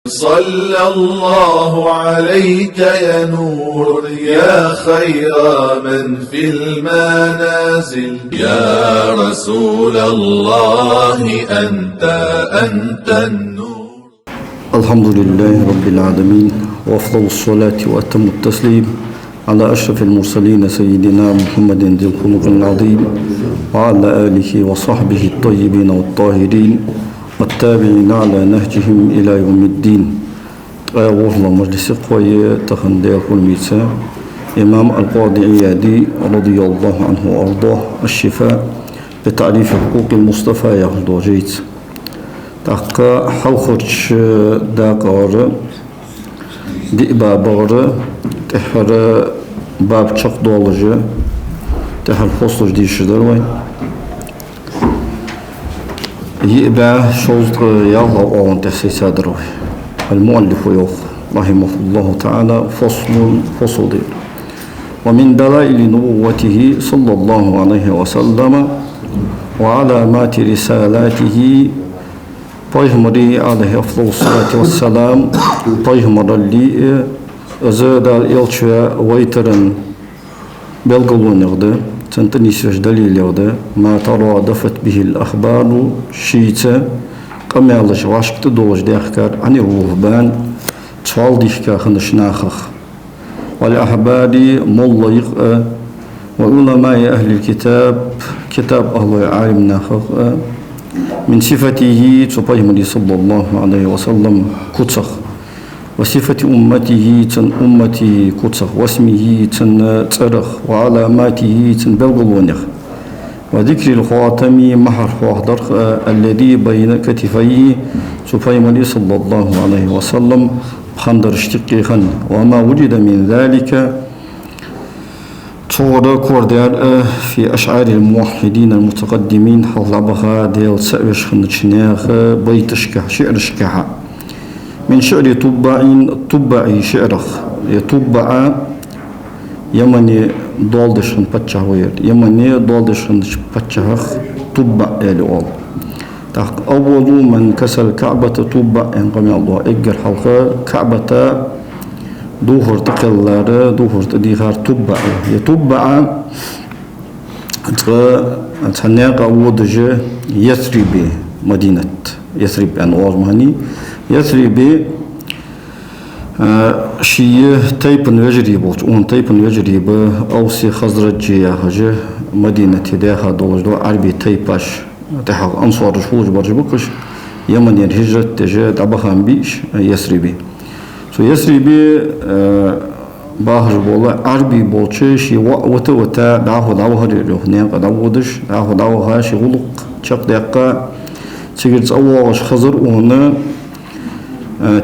صلى الله عليك يا نور يا خير من في المنازل يا رسول الله أنت النور. الحمد لله رب العالمين، وأفضل الصلاة وأتم التسليم على أشرف المرسلين سيدنا محمد ذي الخلق العظيم وعلى آله وصحبه الطيبين والطاهرين والتابعين على نهجهم إلى يوم الدين. أيوه مجلس قوي تخندير الميسا إمام القاضي عيادي رضي الله عنه وأرضاه الشفاء بتعريف حقوق المصطفى يا جيت تحقا حلخرش داقار دي بابار تحر باب تشق دولجة تحر خصوص دي شدروين يبقى شوز يالله أون تحسيسا دروي المؤلف يوخ رحمه الله تعالى فصل دي. ومن دلائل نبوته صلى الله عليه وسلم وعلامات رسالاته Peyğəmbəri aleyhi salatu vesselam Peyğəmbərli özədə elçiyə vaytırın belgəlunirdi, çəntini söz dəlilirdi, ma taradafat bihil ahbaru şiitə qamalış vaşqtı dolaj dəxkar ani ruhban çal dişka xınışnaxıq wal ahbari mollayıq və ulamai ahli kitab ahli alimnaxıq من صفته تبين صلى الله عليه وسلم كتسخ وصفة أمته تن أمتي كتسخ واسمه تن ترخ وعلاماته تن بلغلونخ وذكر الخاتم محر وحضر الذي بين كتفيه تبين صلى الله عليه وسلم خندر اشتقيخا وما وجد من ذلك صورة كوردير في أشعار الموحدين المتقدمين حلبها ديال سأوش خندشناخ بيتشكح شعرشكح من شعر طبعي شعرخ يطبع يمني دولدشن بتشهوير يمني دولدشن بتشهخ طبع الأول أول من كسر الكعبة طبع ينقم الله إجر حلقة كعبة دوهر تقلّاره دوهر تديهار تبع يتبع تهنيق أودجة يثرب مدينة يثرب أنوار مهني يثرب شيء تيبن وجري بوت اون تيبن وجري ب أوسي خزرج يا هجة مدينة داها دولج دو عربي تيباش تحق أنصار شوج برجبكش يمن الهجرة تجاه دبخان بيش يثربي يسربي باهر بولا عربي بولشي شي وتا داهو هريرو نيق داودش داهو ها شي غلق چق دقه سيجرت اواش خزر اون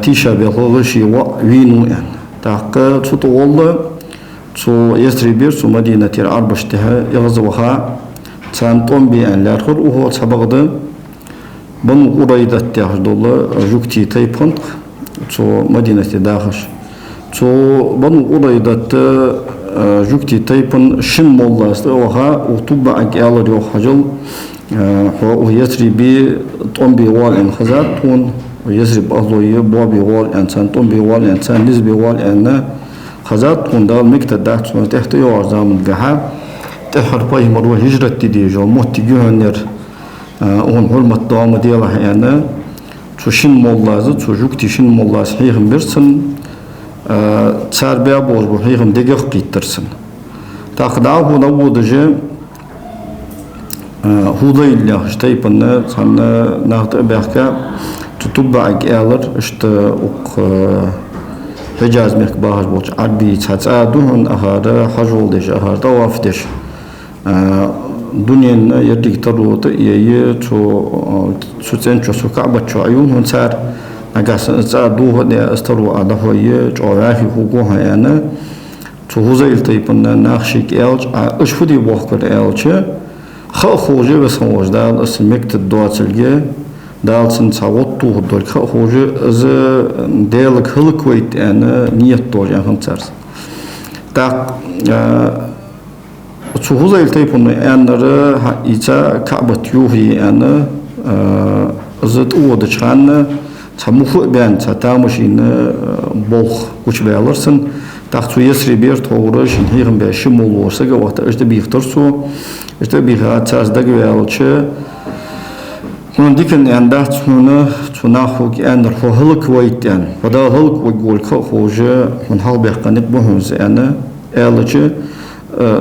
تيشا بيخو شي وينو يعني دقه تطول تو يسربي تو مدينه العربشتها يغزوها تانطون بي ان لاخر وهو سبقده بن قريده تاخدول جوكتي تايبونت تو مدينة داخش تو بنو قريدة جوكتي تايبن شن مولاست وها وطبع أجيال ريو خجل ويسري بي طنبي وال إن خزات تون ويسري بأهلوية بوابي وال إنسان طنبي وال إنسان نسبي وال إن خزات تون دال مكتب داخل سنة تحت يوار زامن جحا تحر باي مروه هجرة تديجو موت جهنر اون حرمة دام ديالها يعني شن مولازı çocuk dişin mollası heyim birsin çarbiya bozbu heyim degek gittirsin taqda huna wudje hudayla shtaypana sanna naqta behka tutubba gelir işte ok Hicaz mekbahar boç arbi çatsaduhun ahara hajol deş ahar tawaf deş دنيا يديك تروت يي تو تنشو سو كعبة شو عيون هون صار نجاس صادوه ده استروا على هوي جوافي حقوقها يعني تو هزيل تيبنا ناخشيك إلج إيش فدي بوخر إلج خوجة بس خوج دال اسمك تدواتلجة دال سنساوتو هدول خوجة از دالك هلكويت أنا نيت دور يعني هم صار تا Suhuzayl taypunu enere ica Ka'bat yuhi ene zıt uğdu çanne تمخ بيان تامشين بوخ وش بيالرسن تاخذ يسري بير تورش هيهم بيشمول ورسجا وقت أجد بيخترسو أجد بيها تاز دقيالش هون ديكن عندها تناخو كأن الهلك ويتان ودا هلك ويقول كخوجة من هال بيحقنك بهم زأنا ألج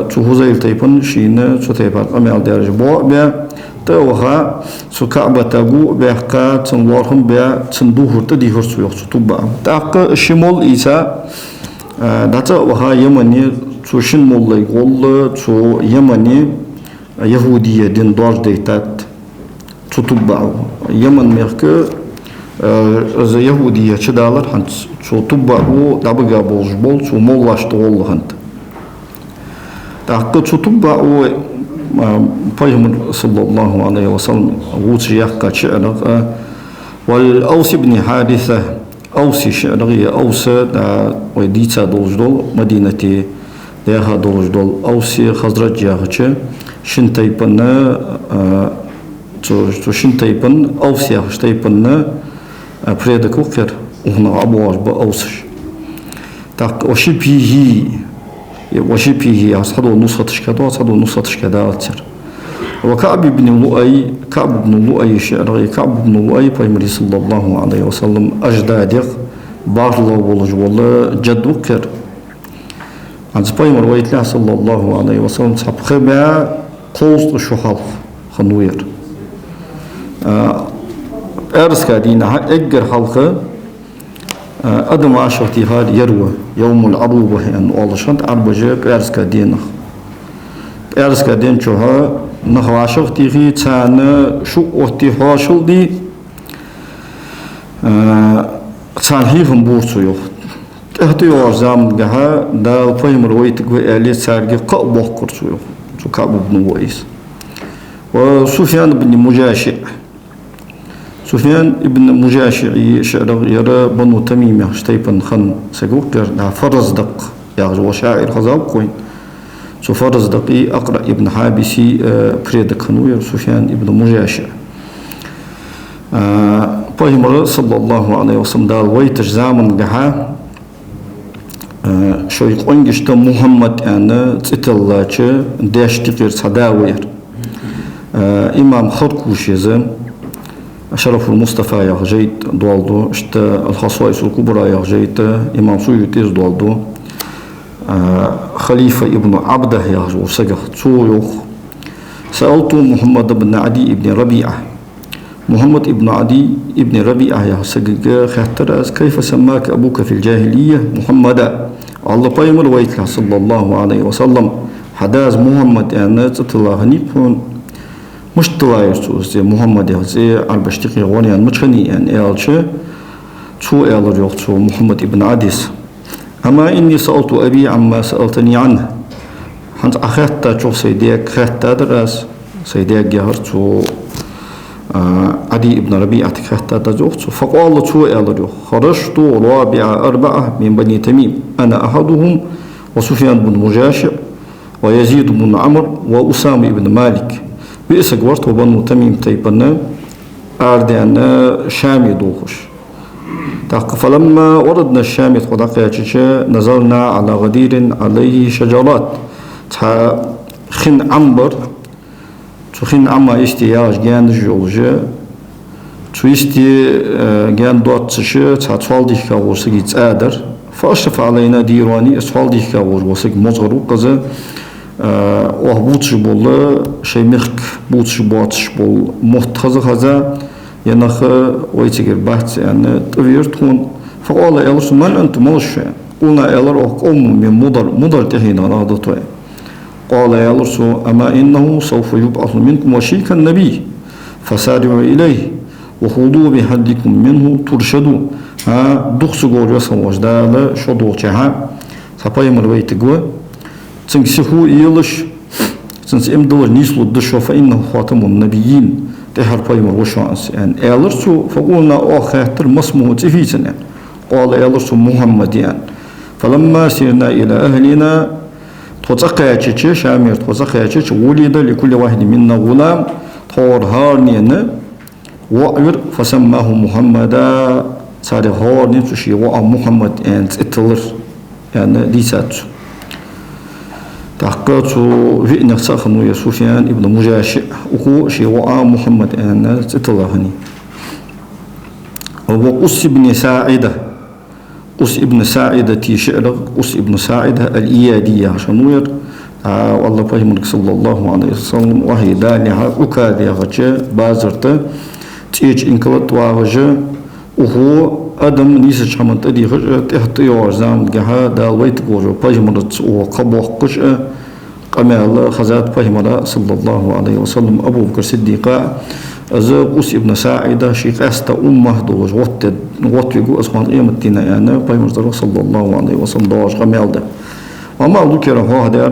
تهوزيل تيبن شينا تتيبات أمال درج بوا بيا توها سكعبة تجو بيحكا تنورهم بيا تندوه تديهر سيوخ تطبع تاق الشمول إيسا داتا وها يمني تشن مولا يقول تو يمني يهودية دين دار ديتات تطبعوا يمن ميركو از يهودية شدالر هنت تطبعوا دابقا بولجبول تو مولاش تغول هنت تاق تطبعوا پیغمبر صلى الله عليه وسلم ووتش يحكى شعر والأوس بن حارثة أوسي شعرية أوس وديتا دولجدول مدينة ديها دولجدول أوسي خزرج ياغتش شنتيبن تو شنتيبن أوسي ياغشتيبن بريدكو كر وهنا أبواج بأوسش تاق وشي بيه أصحابه نصفتش كذا أصحابه نصفتش كذا أكثر وكعب بن لؤي شعري كعب بن لؤي پیغمبر صلى الله عليه وسلم أجدادك بارلا ولج ولا جد وكر عن پیغمبر ويتلا صلى الله عليه وسلم صاب خبا قوس شحال خنوير أرس كادين أجر حلقة أدم عشرتي هاد يروى يوم العروبة أن الله شنت أربجة بأرس كادين أرس كادين شوها نخو عشرتي غي تانا شو أختي هاشل دي تان هيفن بورسو يوخ تهتي وارزام جها دا فهم رويت قوي عليه سارجي قبض كرسو يوخ شو كعب بن ويس وسفيان بن مجاشع سفيان ابن مجاشعي شعر يرى بنو تميم يشتيبن خن سجوكر دا فرز دق يا وشاعر خزاق كوين سو فرز دقي أقرأ ابن حابسي بريد خنوير سفيان ابن مجاشع پیغمبر صلى الله عليه وسلم دال ويتش زامن جها شوي قنجشت محمد أنا تتلاش داشتكير صداوير إمام خرقوش يزم شرف المصطفى يغجيت دوالدو اشت الخصائص الكبرى يغجيت إمام سيوتيز دوالدو خليفة ابن عبده يغجو سجح تسويوخ سألت محمد بن عدي ابن ربيعة محمد ابن عدي ابن ربيعة يغسجج خاطر كيف سماك أبوك في الجاهلية محمدا الله بيمر ويتلا صلى الله عليه وسلم حداث محمد أنا تطلع هنيكون مش طلعير زي محمد زي البشتقي غني المشني أن إلش شو إلر يختو محمد ابن عديس أما إني سألت أبي عما سألتني عنه هنت أخذت شو سيديك خذت درس سيديك جهرتو عدي ابن ربيعة خذت درس فقال شو إلر خرجت رابع أربعة من بني تميم أنا أحدهم وسفيان بن مجاشع ويزيد بن عمرو وأسامة بن مالك بئسك ورت وبنو تميم تيبنا أردنا شامي دوخش فلما وردنا الشام نزلنا على غدير عليه شجرات خن عنبر خن عما اشتياج جان جولجة تويستي جان دوت تشي تفال ديك كاوسكي تادر فأشرف علينا ديراني اسفال ديك كاوس وسك مزغرو قزا وهبوتش بول شي مخك بوتش بوتش بول محتخز خزا ينخ ويتجر بحث يعني تغيرتون فقال إلرس من أنت موشى قلنا إلر قوم من مضر تهينا نهضته قال إلرس أما إنه سوف يبعث منكم وشيك النبي فسارعوا إليه وخذوا بحدكم منه ترشدوا دخس قول يصل وجدال شدو تها فبايمر ويتقوى تنسخو إيلش تنس إمدور نيسلو الدشو فإنه خاتم النبيين تهر بايمر وشانس يعني إلرسو فقلنا خاطر مسمو تفيتنا قال إلرسو محمد يعني فلما سيرنا إلى أهلنا توزقياتش شامير توزقياتش ولد لكل واحد منا غلام طور هارنينا وأجر فسماه محمدا صار هو نفسه محمد أن تتلر يعني ليسات تحققت في نفسه يا سفيان ابن مجاشع وهو شيء محمد أن تتلهني وقص ابن ساعدة قص ابن ساعدة تيشعر قص ابن ساعدة الإيادية عشان وير والله فهمك صلى الله عليه وسلم وهي دالها وكادها غجة بازرته تيج إنكلت واغجة وهو أدم نيس شمنت أدي غجة تحت يوزام جها دالويت غجة فهمت وقبوح قشة قمال خزات فهمت صلى الله عليه وسلم أبو بكر الصديق أز قص ابن ساعدة شيخ أست أمه دوج وات يقول أسمان قيمة يعني فهمت صلى الله عليه وسلم دوج قمال ده وما ذكر هذا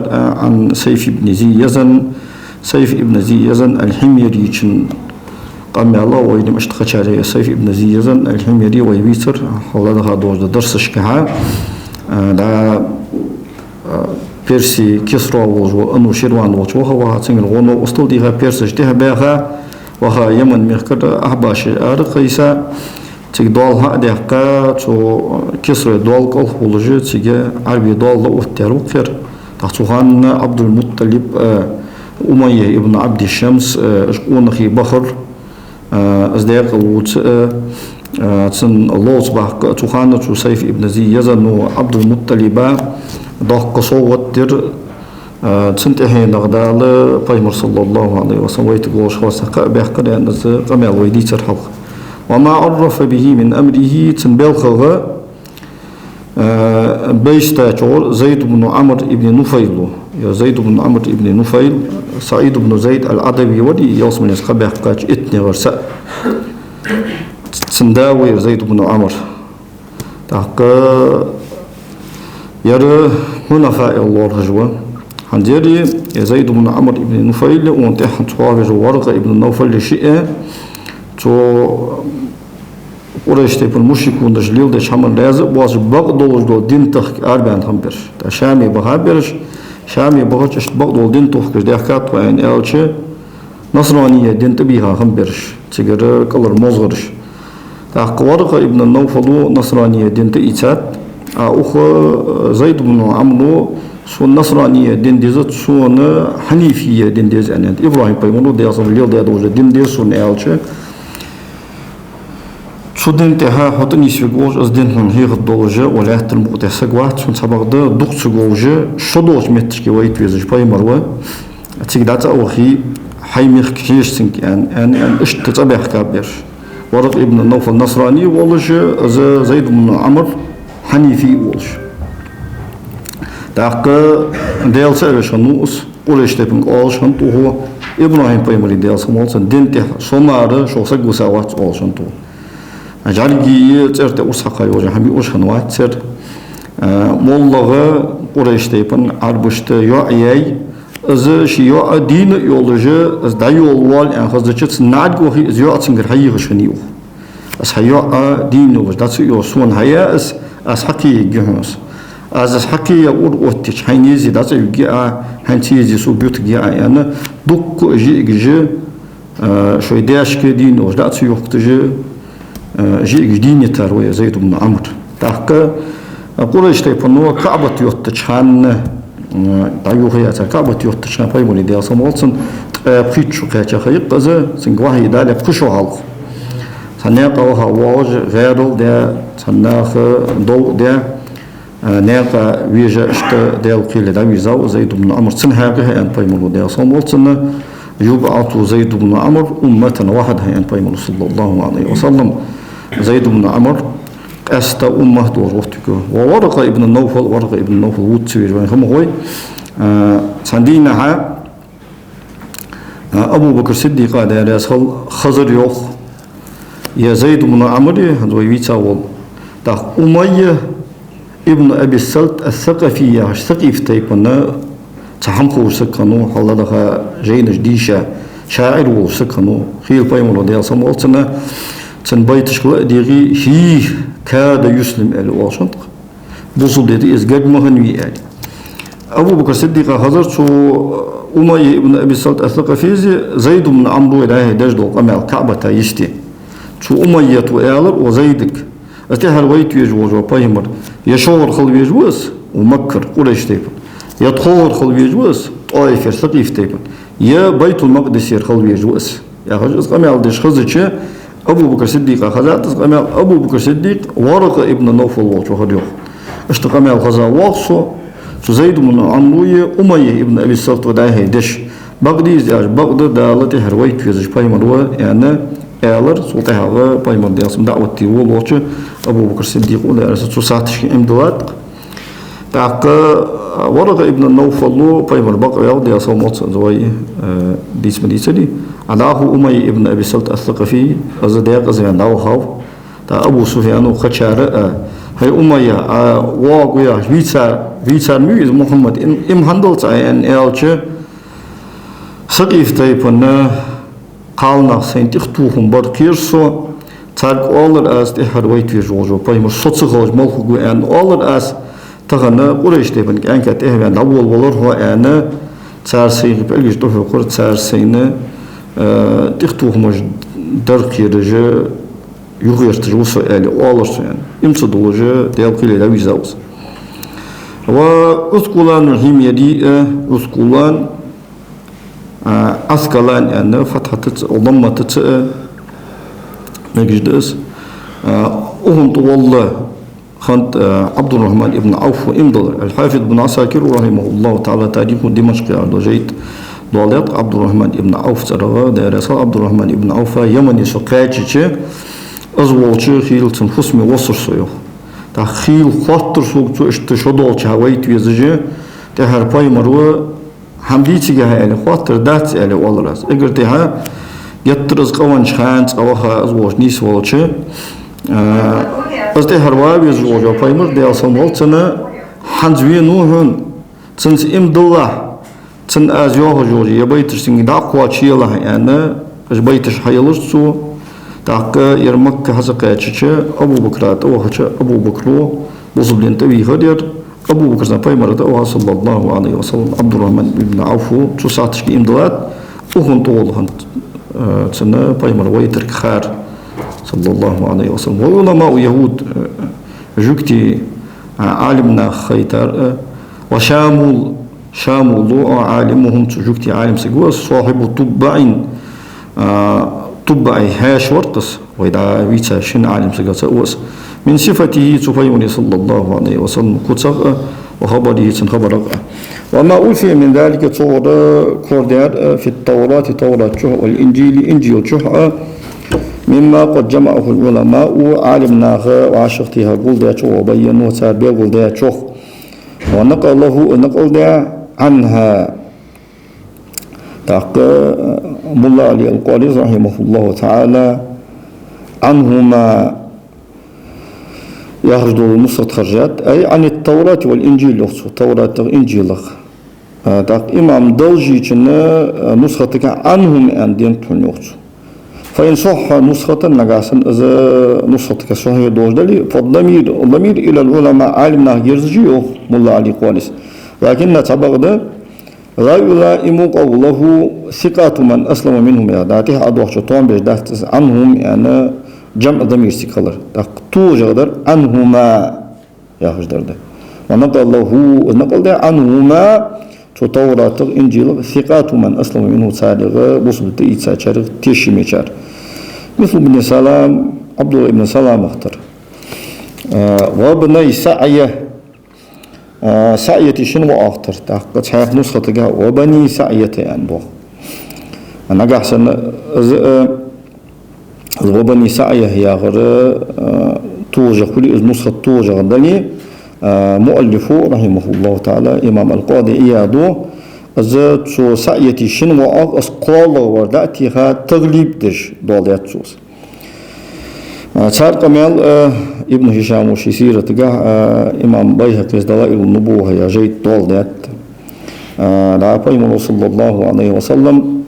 عن سيف بن زي يزن سيف ابن زي يزن الحميري قام الله ويدم اشتقى عليه سيف ابن زي يزن الحميري ويبيتر هذا دوج درس شكها دا بيرسي كسرى وجو أنو شيروان وجو وها تنقل غنو وصل ديها بيرسش ديها بيها وها يمن ميخكر أحباش أرقيسا تيجدول هذا كا تو كسر دول كل خلوجة تيجي عربي دول لو تروكر تحتوهان عبد المطلب أمية ابن عبد الشمس أشقون خي بخر أزديق الوت تن الله صباح تحان تو سيف ابن زي يزن عبد المطلب ضاق قصوة تر تنتهي نغدال فيمر صلى الله عليه وسلم ويتقول شخص بيحكر أن قمل ويدي ترحل وما عرف به من أمره تنبلغ بيستاجور زيد بن عمرو بن نفيل يا زيد بن عمرو بن نفيل سعيد بن زيد العدوي ودي يوصل من يسقى بيحكاج اتني غرساء تنداوي زيد بن عمرو تحقى يرى منافع الله رجوة عندي يا زيد بن عمرو بن نفيل وانتحن توارج ورقة ابن نوفل شيء تو قريش تيب المشركون دجليل دش حمل لازق باز بغضول دول دين تخ أربعين خمبر شامي بخابرش شامي بغضش بغضول دين تخ كش دهكات وين ألش نصرانية دين تبيها خمبرش تجر كلر مزغرش تحقورق ابن النوفل نصرانية دين تيتات أخ زيد بن عمرو سون نصرانية دين ديزت سون حنيفية دين ديز يعني إبراهيم بيمونو دياصل ليل ديادوج دين ديز سون ألش شدين تها حطني سجوج از دين هم هي الدولجة ولا تلمقت سجوات شون سبق ده دق سجوجة شدوج متر كي ويت ويزج باي مروة تيجدات أوخي حي مخ كيش سنك يعني إيش تتبع كابير ورق ابن النوفل النصراني والج زيد بن عمرو حنيفي والج تاق ديال سيرش النوس وليش تبين قال شنطو هو إبراهيم باي مري ديال سمولسن دين ته سمارة شو سجوا سوات قال شنطو أجعلي ترت أوسخة يوجه حبي أوسخن واتر مولغة قريش تيبن عربشت يعيي از شيء دين يولجه از دايول وال أن خزجت نادجو هي زيو أتسنجر هي خشنيو as هيا دين يولج داتس يوسون هيا as حكي جهنس as حكي يقول وتش هينيزي داتس يجيء هنتيزي سو بيوت جيء يعني دك جي شوي داش كدين يولج داتس يوقتجي جي ديني تروي زيد بن عمرو تحقق قريش تيبنو كعبة يوتشان تايوخيا كعبة يوتشان بايموني ديال سمولسن بخيتشو كاتشا خيق قزا سنقواهي دالي بخشو هالخ سناقا وها واج غيرل دا سناخ دول دا ناقا ويجا اشت ديال قيل دا ويزاو زيد بن عمرو سنهاقها ان بايمونو ديال سمولسن يبعث زيد بن عمرو أمة واحدة ان بايمونو صلى الله عليه وسلم زيد بن عمرو أست أمة دور وقتك وورق ابن النوفل وتسوير هم هو سندينها أبو بكر الصديق هذا يسخل خزر يوخ يا زيد بن عمرو هذا ويتساول تا أمية ابن أبي السلط الثقفية ثقيف تيبنا تحمقوا سكنوا حلالها جينش ديشا شاعر وسكنوا خير بايمون ديال سمولتنا تنبيت شكل ديغي هي كاد يسلم على واشنطن بوصل ديدي إزجاج مهنوي يعني أبو بكر الصديق حضرت أمية ابن أبي السلط الثقفي زيد بن عمرو إلى دجدو قمع الكعبة يشتي شو أمية وآلر وزيدك أتحر ويت يجوز وبايمر يشور خل يجوز ومكر قريش تيبن يدخور خل يجوز طائفة ثقيف تيبن يا بيت المقدس يرخل يجوز يا خجز قمال دش خزتش أبو بكر الصديق خزات قمال أبو بكر الصديق ورقة ابن نوفل وش وخديوه اشتقمال خزا وقصو زيد من عمروية أمية ابن أبي السلط ودايه دش بغدي زياج بغداد دالتي هرويت يزج بايمر و يعني آلر سلطها بايمر دياسم دعوتي ولوش أبو بكر الصديق ولا أرسل ساتش إمدوات تاق ورقة ابن النوفل بايمر بقى ياو دياسم موت زوي ديس مديسلي علاه أمية ابن أبي السلط الثقفي أزديق زين داو خاف تا أبو سفيان وخشارة هاي أمية واقويا فيتسار ميز محمد إم هندل تاين إلش سقيف تايبنا قالنا سينتختوهم بركيرسو تارك أولر أس تحر ويتوي جوجو بايمر صوتصغوج ملخو أن أولر أس تغنى قريش تايبن كأنك تهوان أول ولر هو أنا تار سين بلغش دوفو قر تار سين تختوهم دركيرجه يغيرتج وسائل أولرس يعني إمصدوجه ديالقيل لا ويزاوس وأسكولان الهم يدي أسكولان أسكالان يعني فتحت وضمت مجدس أهم طوال خانت عبد الرحمن ابن عوف وإمضل الحافظ بن عساكر رحمه الله تعالى تاريخ دمشق على جيد دولات عبد الرحمن ابن عوف ترى دارس عبد الرحمن ابن عوف يمني سقاطي أزواج خيل تنفسمي وصر سيوخ تا خيل خاطر سوق تو اشتشدول شهويت يزجي تهر باي مروه حمديتي جها يعني خاطر دات يعني والراس اگر تها يترز قوان شخانس قوها أزواج نيس والش از تهر واب يزواج باي مر ديال صمول تنا حنزوي نوهن تنس امدالله تن ازيوه جوري يبيتش تنجي داقوا شيله يعني اش بيتش حيلش سو تاق يرمك حسقاتش أبو بكرات أو حش أبو بكرو بوصلين تبي هدير أبو بكر زنباي مرة أو صلى الله عليه وسلم عبد الرحمن بن عوف تسعتش إمدلات وهن طول هن سنة باي مرة ويترك خار صلى الله عليه وسلم والعلماء يهود جوكتي عالمنا خيتار وشامل عالمهم جوكتي عالم سجوا صاحب طبعين طبعي هاش ورقص وإذا ويتا شن عالم سجوا وس من صفته تفيمني صلى الله عليه وسلم كتسق وخبره تنخبر وما أوفي من ذلك صور كوردير في التوراة توراة شح والإنجيل إنجيل شح مما قد جمعه العلماء عالمنا وعشقتها قل شح وبينه وتربيه قل شح ونقل عنها تاق ملا علي القاري رحمه الله تعالى عنهما يخرج نص خرجات أي عن التوراة والإنجيل التوراة والإنجيل تاق إمام دلجي جنا نسختك عنهم أن دين تنيوت فإن صح نسخة نجاسن إذا نسختك صحيح دوجدلي فالضمير إلى العلماء عالمنا يرجعه ملا علي القاري لكن تبغى لا يلائم قوله ثقات من أسلم منهم يا داته أدوخ شطوان بيش داخت عنهم يعني جمع ضمير سيكالر توجد عنهما يا خجدر ده ونقل ده عنهما توراة إنجيل ثقات من أسلم منه صادق بصبت إيتسا تيشميشار مثل ابن سلام عبد الله ابن سلام اختر وابن سعيه سعيتي شنو أخطر قد حياة نسخة جا وبني سعيتي يعني بو أنا جاهزن وبني سعيه هي غير توجه كل نسخة توجه غدني مؤلف رحمه الله تعالى إمام القاضي إيادو أزت سو سعيتي شنو أسقال وردأتها تغليب دش دولات سوس صار كمال ابن هشام وشي سيرة تجاه إمام بيهقي دلائل النبوة يا جيد طول ديت لعبا صلى الله عليه وسلم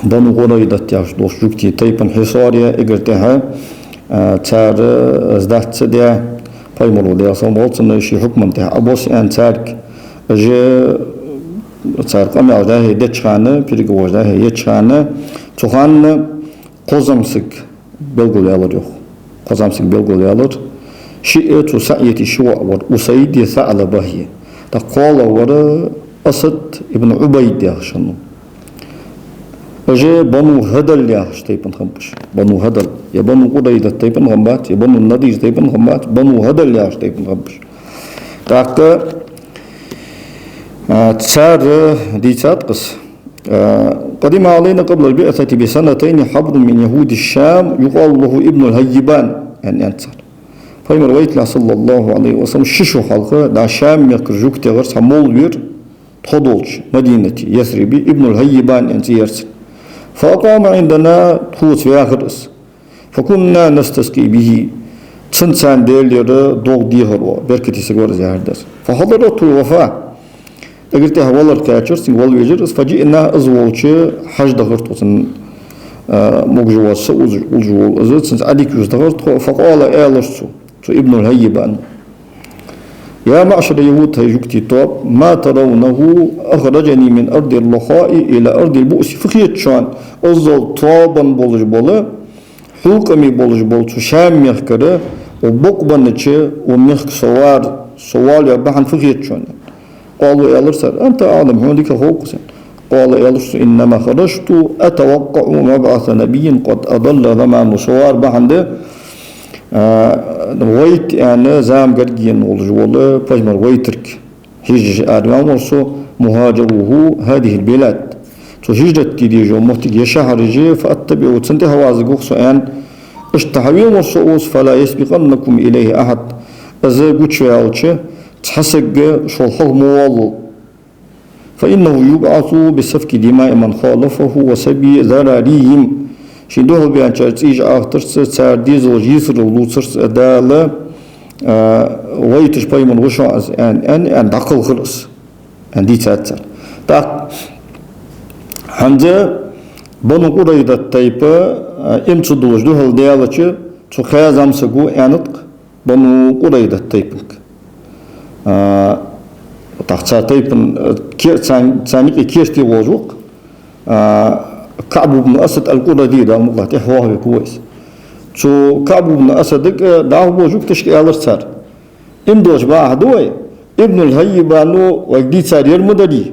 بنو قريدة ياش دوش جوكتي تيبن حصاريا إقرتها تار ازدهت سديا بايمرو ديا صمولتنا شي حكم انتها أبوس أن تارك أجي تار كمال ده دتشانه بيرجو ده يتشانه تخان قزمسك belgulayalar yok. Kazamsın belgulayalar. Şi'etu sa'yeti şuva var. Usaydi sa'ala bahiye. Ta qala var Asad ibn Ubayd yaxşanu. Öje Banu Hadal yaxş taypın xammış. Banu Hadal. Ya Banu Qudayda taypın xambat. Ya Banu Nadir taypın xambat. Banu Hadal yaxş taypın xammış. Taqta tsar diyat qis. قدم علينا قبل البعثة بسنتين حبر من يهود الشام يقال له ابن الهيبان يعني أنصار فيما رويت له صلى الله عليه وسلم ششو حلقة دا شام يقر جوك تغر سمول بير تخدولش مدينة يثربي ابن الهيبان أنت يرسل فأقام عندنا تخوت في آخر اس فكنا نستسقي به تسنسان دير دوغ ديهر بركتي سيغور زهردس فحضرت الوفاة أجرت هوالر كاتشر سين وال ويجر فجئنا أزولش حج دغرت وسن مجوز أزول أزول سن عليك يزدغرت فقال آلرسو ابن الهيبان يا معشر يهود هيجوكتي توب ما ترونه أخرجني من أرض اللخاء إلى أرض البؤس فخيت شان أزول طابا بولج بولا حكمي بولج بول شام يخكره وبقبنتش وميخك سوال يبحن فخيت شان قالوا يا لرسل أنت أعلم هونك خوقسا قال يا لرسل إنما خرجت أتوقع مبعث نبي قد أضل ضمان صوار بحند ويت يعني زام قرقين والجوال فجمر ويترك هيج آدم ورسو مهاجره هذه البلاد هجرت تيجي ومحتاج يشهر جي فأتبع وتسنتي هوازق وخصو أن اشتحوي ورسوس فلا يسبقنكم إليه أحد إذا قلت شوية تحسق شلحه موالو فإنه يبعث بسفك دماء من خالفه وسبي ذراريهم شندوه بأن ترتيج آخرس تارديز وجيسر ولوترس أدالة ويتش بايمون وشو أن دقل خلص أن دي تاتر تاق حمزة بنو قريدة تايبا امتو دوش دوهل ديالة تو خيازام سقو أنطق بنو قريدة تايبنك تحت تايبن تانيك كيرتي وجوك كعب بن أسد القردي ده مقلة إحواه كويس شو كعب بن أسد ده وجوك تشكي على السر إمدوش بقى دوي ابن الهيبانو وجدي سار يرمدري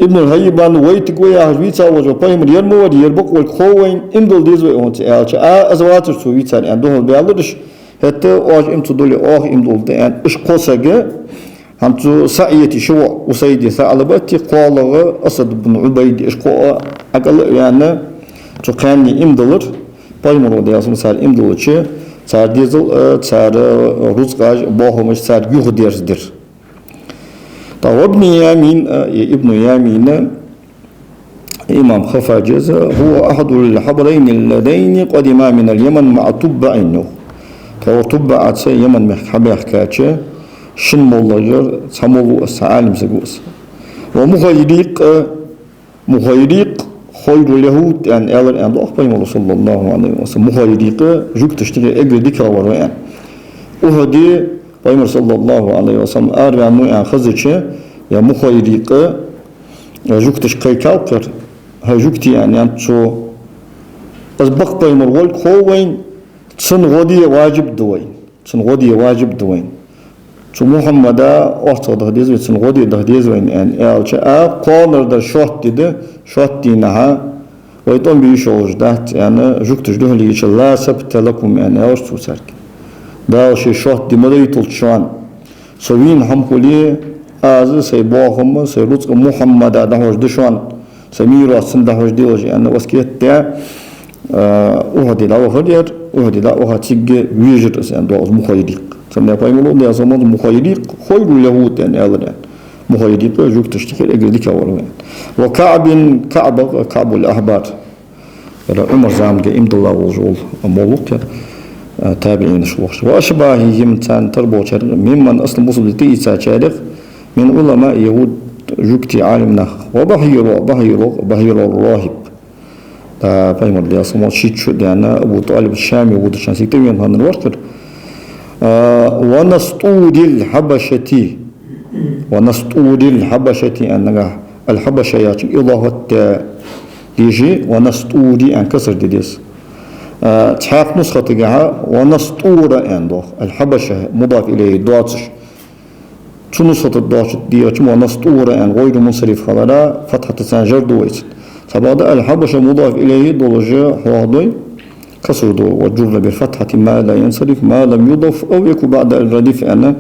ابن الهيبانو ويتقوي هجويتا وجو بايم يرمودي يربق والخوين إمدول ديزوي أنت ألش أزواتر سو ويتار عندهم بيالدش حتى أوج إمتو دولي أوه إمدول ديان إش قوساقة همتو سعيتي شو وسيدي ثعلبتي قالغ أسد بن عبيد إش قوة أقل يعني تقاني إمدولر بايمرو دياسم سار إمدولر شي سار ديزل سار روزقاج باهمش سار يوغ ديرزدر طب ابن يامين ابن يامين إمام خفاجز هو أحد الحبرين اللذين قدما من اليمن مع تبع إنه فهو تبع عتسى يمن محكمة حكاتشة شن مولجر سمولو السعالم سجوس ومخيريق خير اليهود يعني أول أن الله بينه صلى الله عليه وسلم مخيريق جوك تشتري أجر ديك وراء وهدي بينه صلى الله عليه وسلم أربع نوع خزتشة يا مخيريق جوك تشقي كالكر هجوكتي يعني أنتو أسبق بينه والك خوين تسن غدي واجب واجب دوين شو محمد أخطأ دهديز وتسن غدي دهديز وين يعني ألشة قانر در شوت دينها ويتون بيشوج ده يعني جوكتش ده اللي يشل لا سبت لكم يعني أرسو سرك ده شيء شوت دي مدة يطلشان سوين هم كلي سيباهم سيروت محمد ده هوش دشان سميرا سن ده هوش ديوج يعني وسكيت ده وهدي لا وهتيجي ويجر يعني ده مخيريق سمنا بايمولو ده زمان مخيريق خير اليهود يعني أولا مخيريق جوك تشتكي أجدك أولا كعب الأحبار عمر زعمل إمد الله وجول مولوك تابعين شلوخ وأشباههم تان تربو ممن أصل مصل تيسا شارخ من علماء يهود جوكتي عالمنا وبهير الراهب بايمر دي أصلا شيء شو يعني أبو طالب الشامي ودرشان سيكتوين هان الوقت ونسطود الحبشة أنها الحبشة ياتي إضافة يجي ونسطودي أن كسر ديس تحاق نسخة جها ونسطورة عنده الحبشة مضاف إليه دواتش شو نسخة الدواتش دي ونسطورة عن غير منصرف خلالا فتحة تسانجر دويت فبعد الحبشة مضاف إليه دولجة حواضي كسر دو وجر بالفتحة ما لا ينصرف ما لم يضف أو يكون بعد الرديف أنا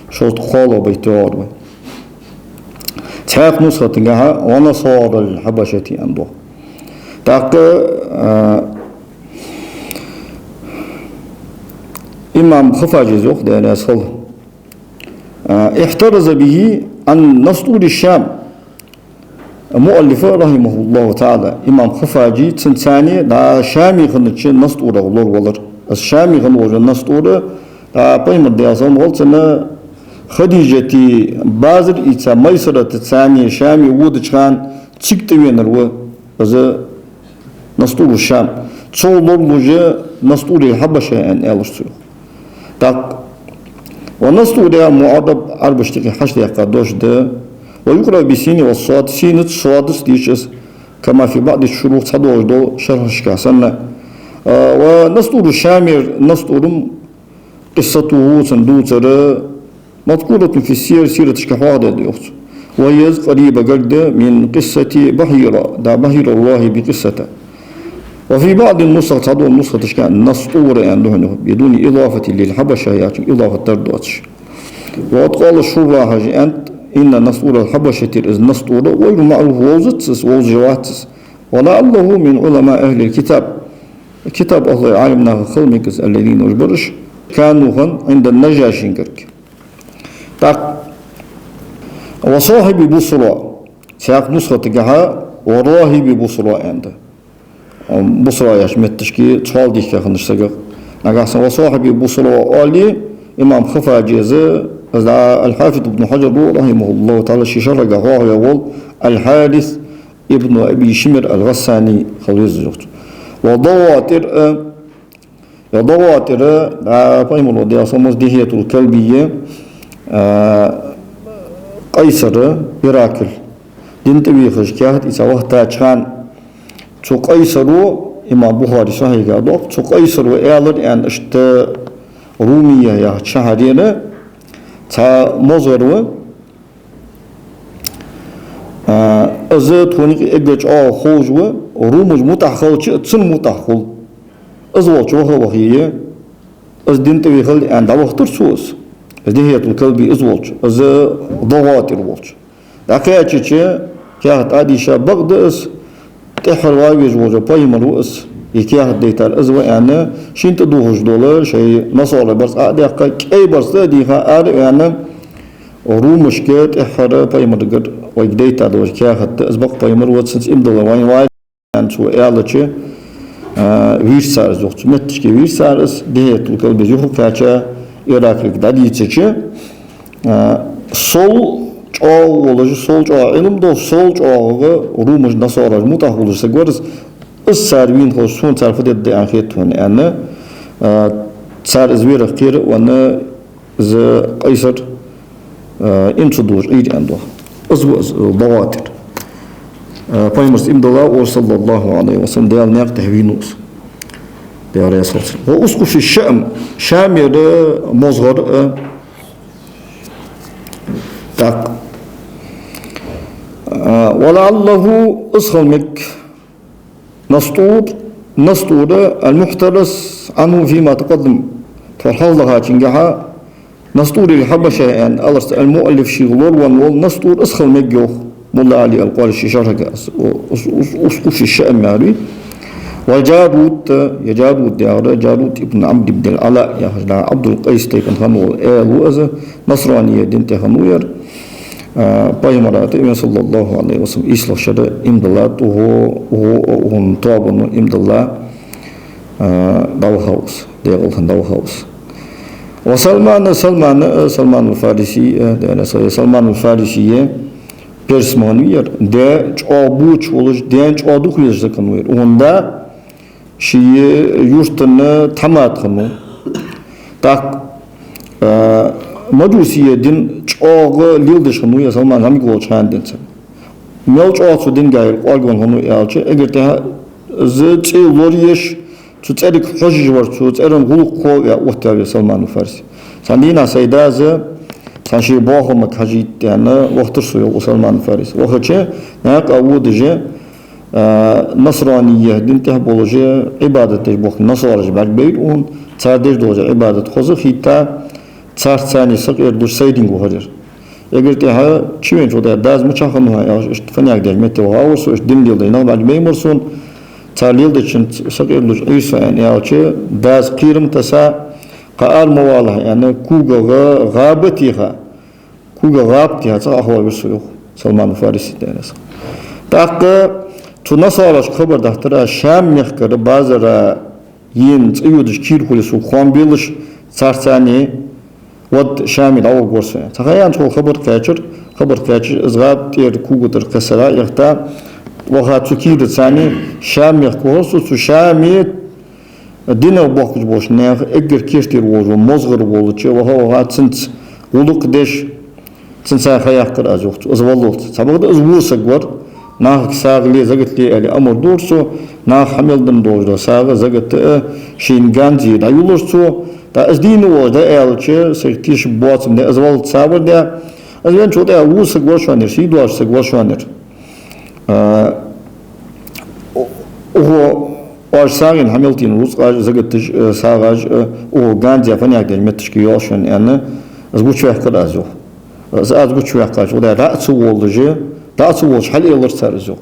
شرط خالة بيتوار تحاق نسخة جها ونصار الحبشة عنده تاك إمام خفاجي زوخ ده ناسخل احترز به عن نسطور الشام مؤلفه رحمه الله تعالى إمام خفاجي تنساني دا شامي خنتش نسطور غلور ولر الشامي خنوج النسطور دا قيمة دياسون غلطنا خديجتي بازر إيسا ميسرة تنساني شامي ودشخان تشكتوين الو نسطور الشام تصولر لجه نسطور الحبشة أن ألشتو تاك ونسطور معرب عربشتكي حشد قدوش ده ويقرأ بسين والصاد سين صادس ديشس كما في بعض الشروط صدوش دو شرح شكاسنا ونسطور الشامر نسطور قصته صندوق مذكورة في السير سيرة شكاحوادة ديوت وهي قريبة قد من قصة بحيرة دا بحيرة الله بقصته وفي بعض النسخ تعدو النسخة تشكان نسطور عندهم بدون إضافة للحبشة يعني إضافة تردوتش وقال الشراح أنت إن نسطور الحبشة إذ نسطور غير معروف ووزتس ووزجواتس ولعله من علماء أهل الكتاب كتاب الله عالمنا خلمكس الذين أجبرش كانوا عند النجاشين كرك وصاحب بصرى سياق نسخة تجها وراهب بصرى عنده بصرى يشمت تشكي تشال ديك خنش سجق نقص وصاحب بصرى علي إمام خفاجيز الحافظ ابن حجر رحمه الله تعالى شرع جواه يقول الحارث ابن أبي شمر الغساني خليز زوجته وضواتر فهم الوديع صمص دهية الكلبية قيصر هراكل دين تبي خشكات إذا وقت كان شو قيصرو إمام بخاري صحيح قالوا شو قيصرو إعلن أن أشت رومية يا شهرينا تا مزرو أزت ونيك إجج خوجو رومج متحول تسن متحول أزوج وهو وهي أز دين تبي خل أن دعوة ترسوس هي الكلبي أزوج أز ضوات الوج لكن كانت عادي شاب بغدس تحر واجج وجه بايم الرؤس يكيه ديت الأزوة يعني شين تدوهش دولار شيء نصار بس عادي كأي بس دي خا يعني رومش كات تحر بايم الرجل ويديت هذا وجه كيه حتى أسبق بايم الرؤس إمدلا وين وايد يعني شو إعلتش ويرسار زوج متشكي ويرسارس دهيت الكلبي زوج كاتشا إراكلك دادي تشي sol çoğu olacak sol çoğu elimde sol çoğu Rumuz nasıl olacak mutah olursa görürüz الساربين هو شون تعرفوا ده أنخيتهم يعني صار زوير خير وأنا ز قيصر إنشدور إيد عنده أزو ضواتر فايمرس إمد الله وصلى الله عليه وسلم ده ناق تهوينوس ده رئيس وأسقف الشام شامر مصغر تاق ولعله أصغر مك نسطور المحترس عنه فيما تقدم فالحظها تنجحها نسطور الحبشة يعني المؤلف شيغلور ونول نسطور أسخل مجيوخ ملا علي القول الشيشارة أسقف الشأم ماري وجارود يجارود ديارة جارود ابن عبد بن العلاء يا عبد القيس تيكن خنول وأزا نصرانية دين تخنوير بايمرات النبي صلى الله عليه وسلم إسلام شرع إمدلات وهو طابن إمدلا داوهاوس ديالهم داوهاوس وسلمان الفارسي سلمان الفارسي بيرسمانوير ده أبوش ولش ده أدوك يزكنوير وهندا شيء يشتنا ثمات خنو تاك مجوسية دين çoğu lildış hanu ya Salman hami gol çandinse. Mel çoğu din gair algon hanu yalçı eğer de zıçı loriyeş تتأرك حجج ورتو تأرن غلق قوة وقتها سلمان الفارسي سندينا سيدازة سانشي باخو مكحجيت يعني وقت رسول سلمان الفارسي وقت ناك أود جه نصرانية دينته بولجة عبادة بوخ نصارى بعد بيرون تادر دوجة عبادة خزق هيتا تار ثاني سقير دوش سيدين وهجر اگر تها چیمن جوده داز مچاخم ها است فنیاک دیل مت و هاوس است دین دیل دینا بعد میمرسون تالیل دچن سقير دوش ایسا يعني اوچه داز قیرم تسا قال مواله يعني كوغا غابتيها كوغا غابتيها صاحوا بسيو سلمان الفارسي دانس تاق تنصارش خبر دهترا شام يخكر بازرا ين تيودش كير كلسو خوان بيلش سارتاني ود شامل أول قرصة تخيل شو خبر كاتشر إزغاب تير كوغتر كسرة يختا وخات سكير ثاني شام يخكوهس وشامي دينا وباخج باش ناخ إجر كيرتير وجو مصغر وولتش وهو سنت ولق دش سنسا خياخ كر أزوخت أزولت سبقت أزوس أقور ناخ ساغ لي زقت لي على أمر دورسو ناخ حمل دم دور ساغ زقت شين غانزي دا يولرسو دا أزدين وجه ألشة سكتيش بواتم ده أزوال تصابر ده أزين شو ده أول سجوا شوانير سيدوار سجوا شوانير هو أرسالين حملتين روس قاج زقتش ساعج هو غانزي فني أقدر متشكيل شون يعني أزبوط شوية كده أزو أزبوط شوية كده وده رأس وولجة رأس وولج حل يلر سرزو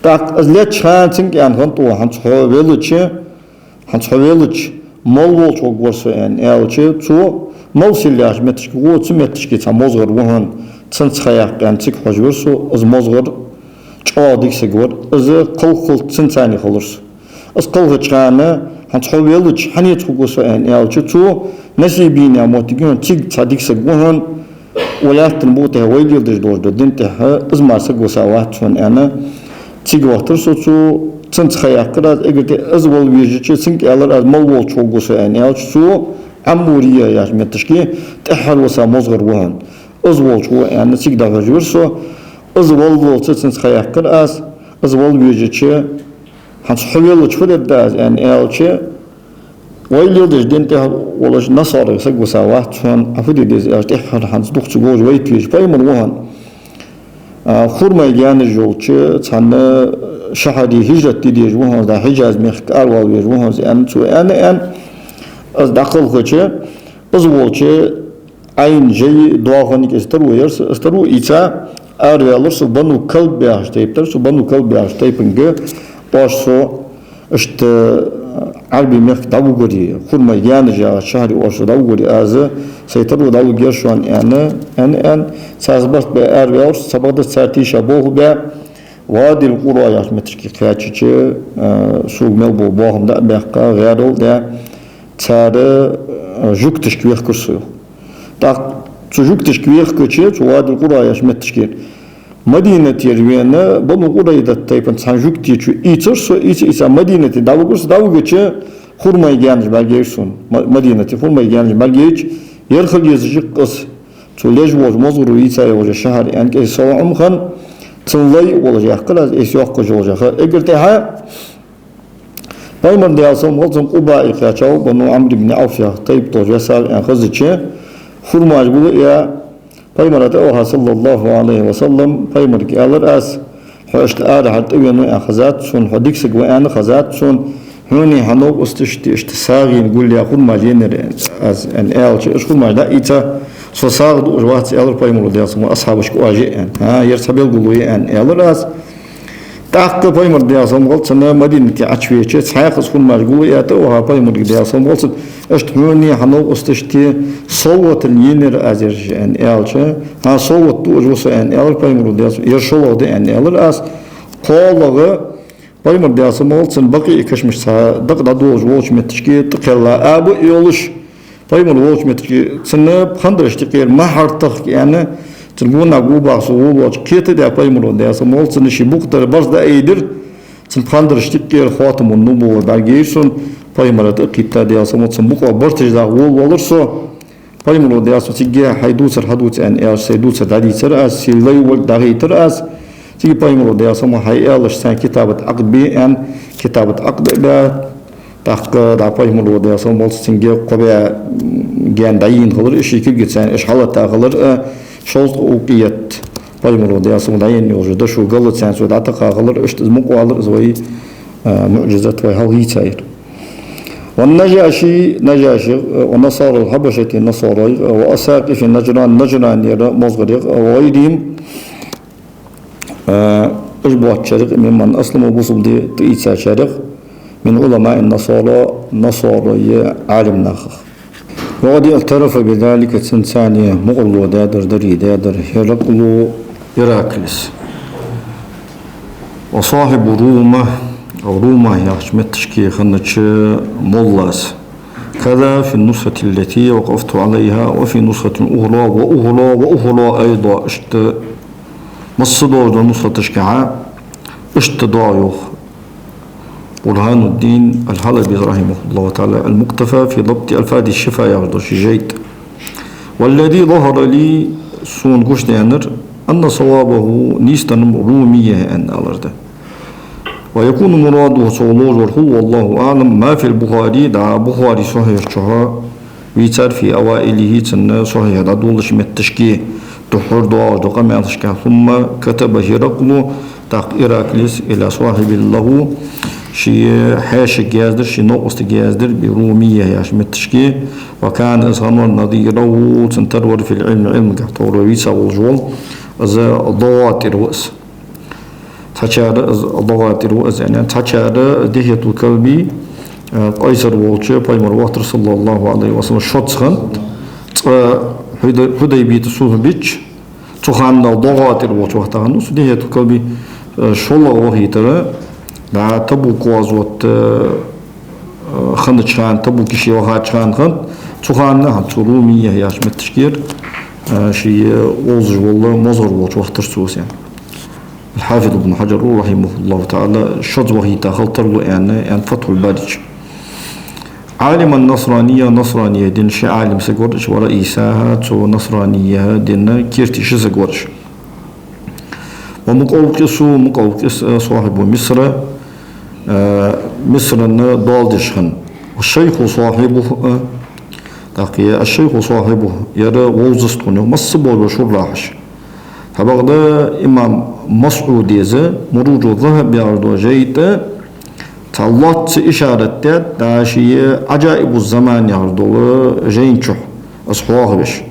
دا أزلت شانتين يعني هنتو هنتحولج مال ولش وقرص يعني ألشة تو مال سلاش متشكي وتس متشكي تمازغر وهن تنتخيق يعني تك حجورسو از مازغر شاديك سجور از قل تنتاني خلص از قل هتشانه هنتحولج حنيت وقرص يعني ألشة تو نسيبين يا موتيجون تك تصديق سجوهن ولا تنبوته ويدير دجدور دينتها از ما سجوا سوات شون أنا تك وقترسو تو تنتخيق كراز اگر ازول ويجي سنك الر از مال ول چوغوس ان يال سو عموريه يا متشكي تحل وسا مصغر وهن ازول چو ان سيك دا جورسو ازول ول تنتخيق كراز ازول ويجي هان حويل چفد داز ان يال چه ويلو دج دنته ولج نصر سغوسا واتون افدي دز تحل هانز دوخ چوغ ويتيج بايمن وهن خورما يعني جولچه تانه شهادي هجرة تديج وهم دا حجاز مخكار والويج وهم أن تو أن از داخل خشة از وجه عين جي دواغنيك استرو إيتا أريالر سو بنو كلب بياش تيبتر سو بنو كلب بياش تيبنجه باشو اشت عربي مخ داوغري خرما يعني جا شهري واشو داوغري از سيترو داوغير شوان أن سازبرت بأريالر سبقت ساتي شابوه بيا وادي القرى يا متشكي كاتشي سوق ملبو باهم دا بيحقا غيرول دا تار جوك تشكيخ كرسو دا جوك تشكيخ كرسو وادي القرى يا متشكي مدينة يروينا بنو قرى دا تايبن سان جوك تيجو إيترسو إيتا مدينة داوغرس داوغرس خورما يجانج بالجيرسون مدينة خورما يجانج بالجيج يرخل يزجق قص توليج وج مزغرو إيتا يوج شهر يعني سواء خان تنلي olacak kadar eşyok koca olacak. Eğer de ha Peygamber diyasam olsun Kuba ikhaçav bunu Amr ibn Avf ya tayib toja sal en khazıçı hurmaj bu ya Peygamber de o sallallahu aleyhi ve sellem Peygamber ki alır as hoşt ar hatta yenu akhazat sun hadiksik ve an khazat sun huni hanok ustaştı işte sağin gul ya hurmaj yener az en elçi hurmaj da ita سوساغد وجوات يالر بايمولو دياسم أصحابش كواجي أن ها يرتبل قلوي أن يالر أس تاق بايمر دياسم قلت سنة مدينة عشوية سحاق سكون مشغول ياتو وها بايمر دياسم قلت اشتموني حنو استشتي صوت الينر أزرج أن يالشه ها صوت توجوس أن يالر بايمر دياسم يرشلو دي أن يالر أس قالوا بايمر دياسم قلت سن بقي كشمش دق دوج ووش متشكي تقلا أبو يولش Paymal wolch met tsne khandrishti qir mahartaq yani tsnguna guba so wolch kete de paymal de so mol tsne shibuqtar bazda eydir tsin khandrishti qir khatamun nubu bargeysun paymal de qitta de so mol tsbuqa bartij da wol olurso paymal de so tigge haydusar hadut an el saydusar dadi sar as silay wal dagi tar as tigge paymal de so mo hayalish san kitabat aqd bi an kitabat aqd da تحقق دعوة ملودة أصلا مال سنجي قبيع جان دعين خلر إيش يكيب جتسان إيش حالة خلر شوز أوقيت باي ملودة أصلا دعين يوجد شو قلت سان سو دعتا خلر إيش تزمق وعلر زوي معجزة وهل هي تاير والنجاشي ونصار الحبشة النصارى وأساقف نجران يرى مصغر وغيرهم إجبوات شرق ممن أسلموا بصل دي تئيسا شرق من علماء النصارى عالم ناخخ وقد اعترف بذلك تنسانية مغلو دادر دري دادر هرقلو إراكلس وصاحب روما يحشمت تشكي خنتش مولاس كذا في النسخة التي وقفت عليها وفي نسخة وأخرى أيضا مصدر نسخة تشكيعة ضايوخ برهان الدين الحلبي رحمه الله تعالى المكتفى في ضبط ألفاظ الشفا يعرض شجيت والذي ظهر لي سون قش دينر أن صوابه نيستن رومية أن ألرده ويكون مراده صولوج هو والله أعلم ما في البخاري دعا بخاري صحيح شها ويتر في أوائله تن صحيح دولش من التشكيه تحر دعا دقم تشكيه ثم كتب هرقل تاق إراكليس إلى صاحب له شي حاش جازدر شي نقص جازدر برومية ياش من التشكيه وكان إصغر نظيره تنترور في العلم كحطور ويسا والجول ضوات الرؤس تشار ضوات الرؤس يعني تشار دهية الكلبي قيصر والشي بايمر وقت صلى الله عليه وسلم شوتسخن هدي تسوه بيتش تخان ضوات الرؤس وقتها دهية الكلبي شولا وهي ترى دا تبوك وازوت خند شان تبوك شي وهات شان خند تخان ترومية ياش من التشكير شي وزج والله مزر وقت رسوس يعني الحافظ ابن حجر رحمه الله تعالى شد وهي تخلطر له يعني فتح البارج عالم النصرانية دين شي عالم سقورش ورئيسها تو نصرانية دين كيرتي شي سقورش ومقوقس صاحب مصر مصر ضالدشخن والشيخ صاحبه تقي الشيخ صاحبه يرى ووزستون مصبول وشراحش فبغدا إمام مسعود يزا مروج ذهب يعرض جيت تلات إشارة داشي عجائب الزمان يعرض جين شح أصحابش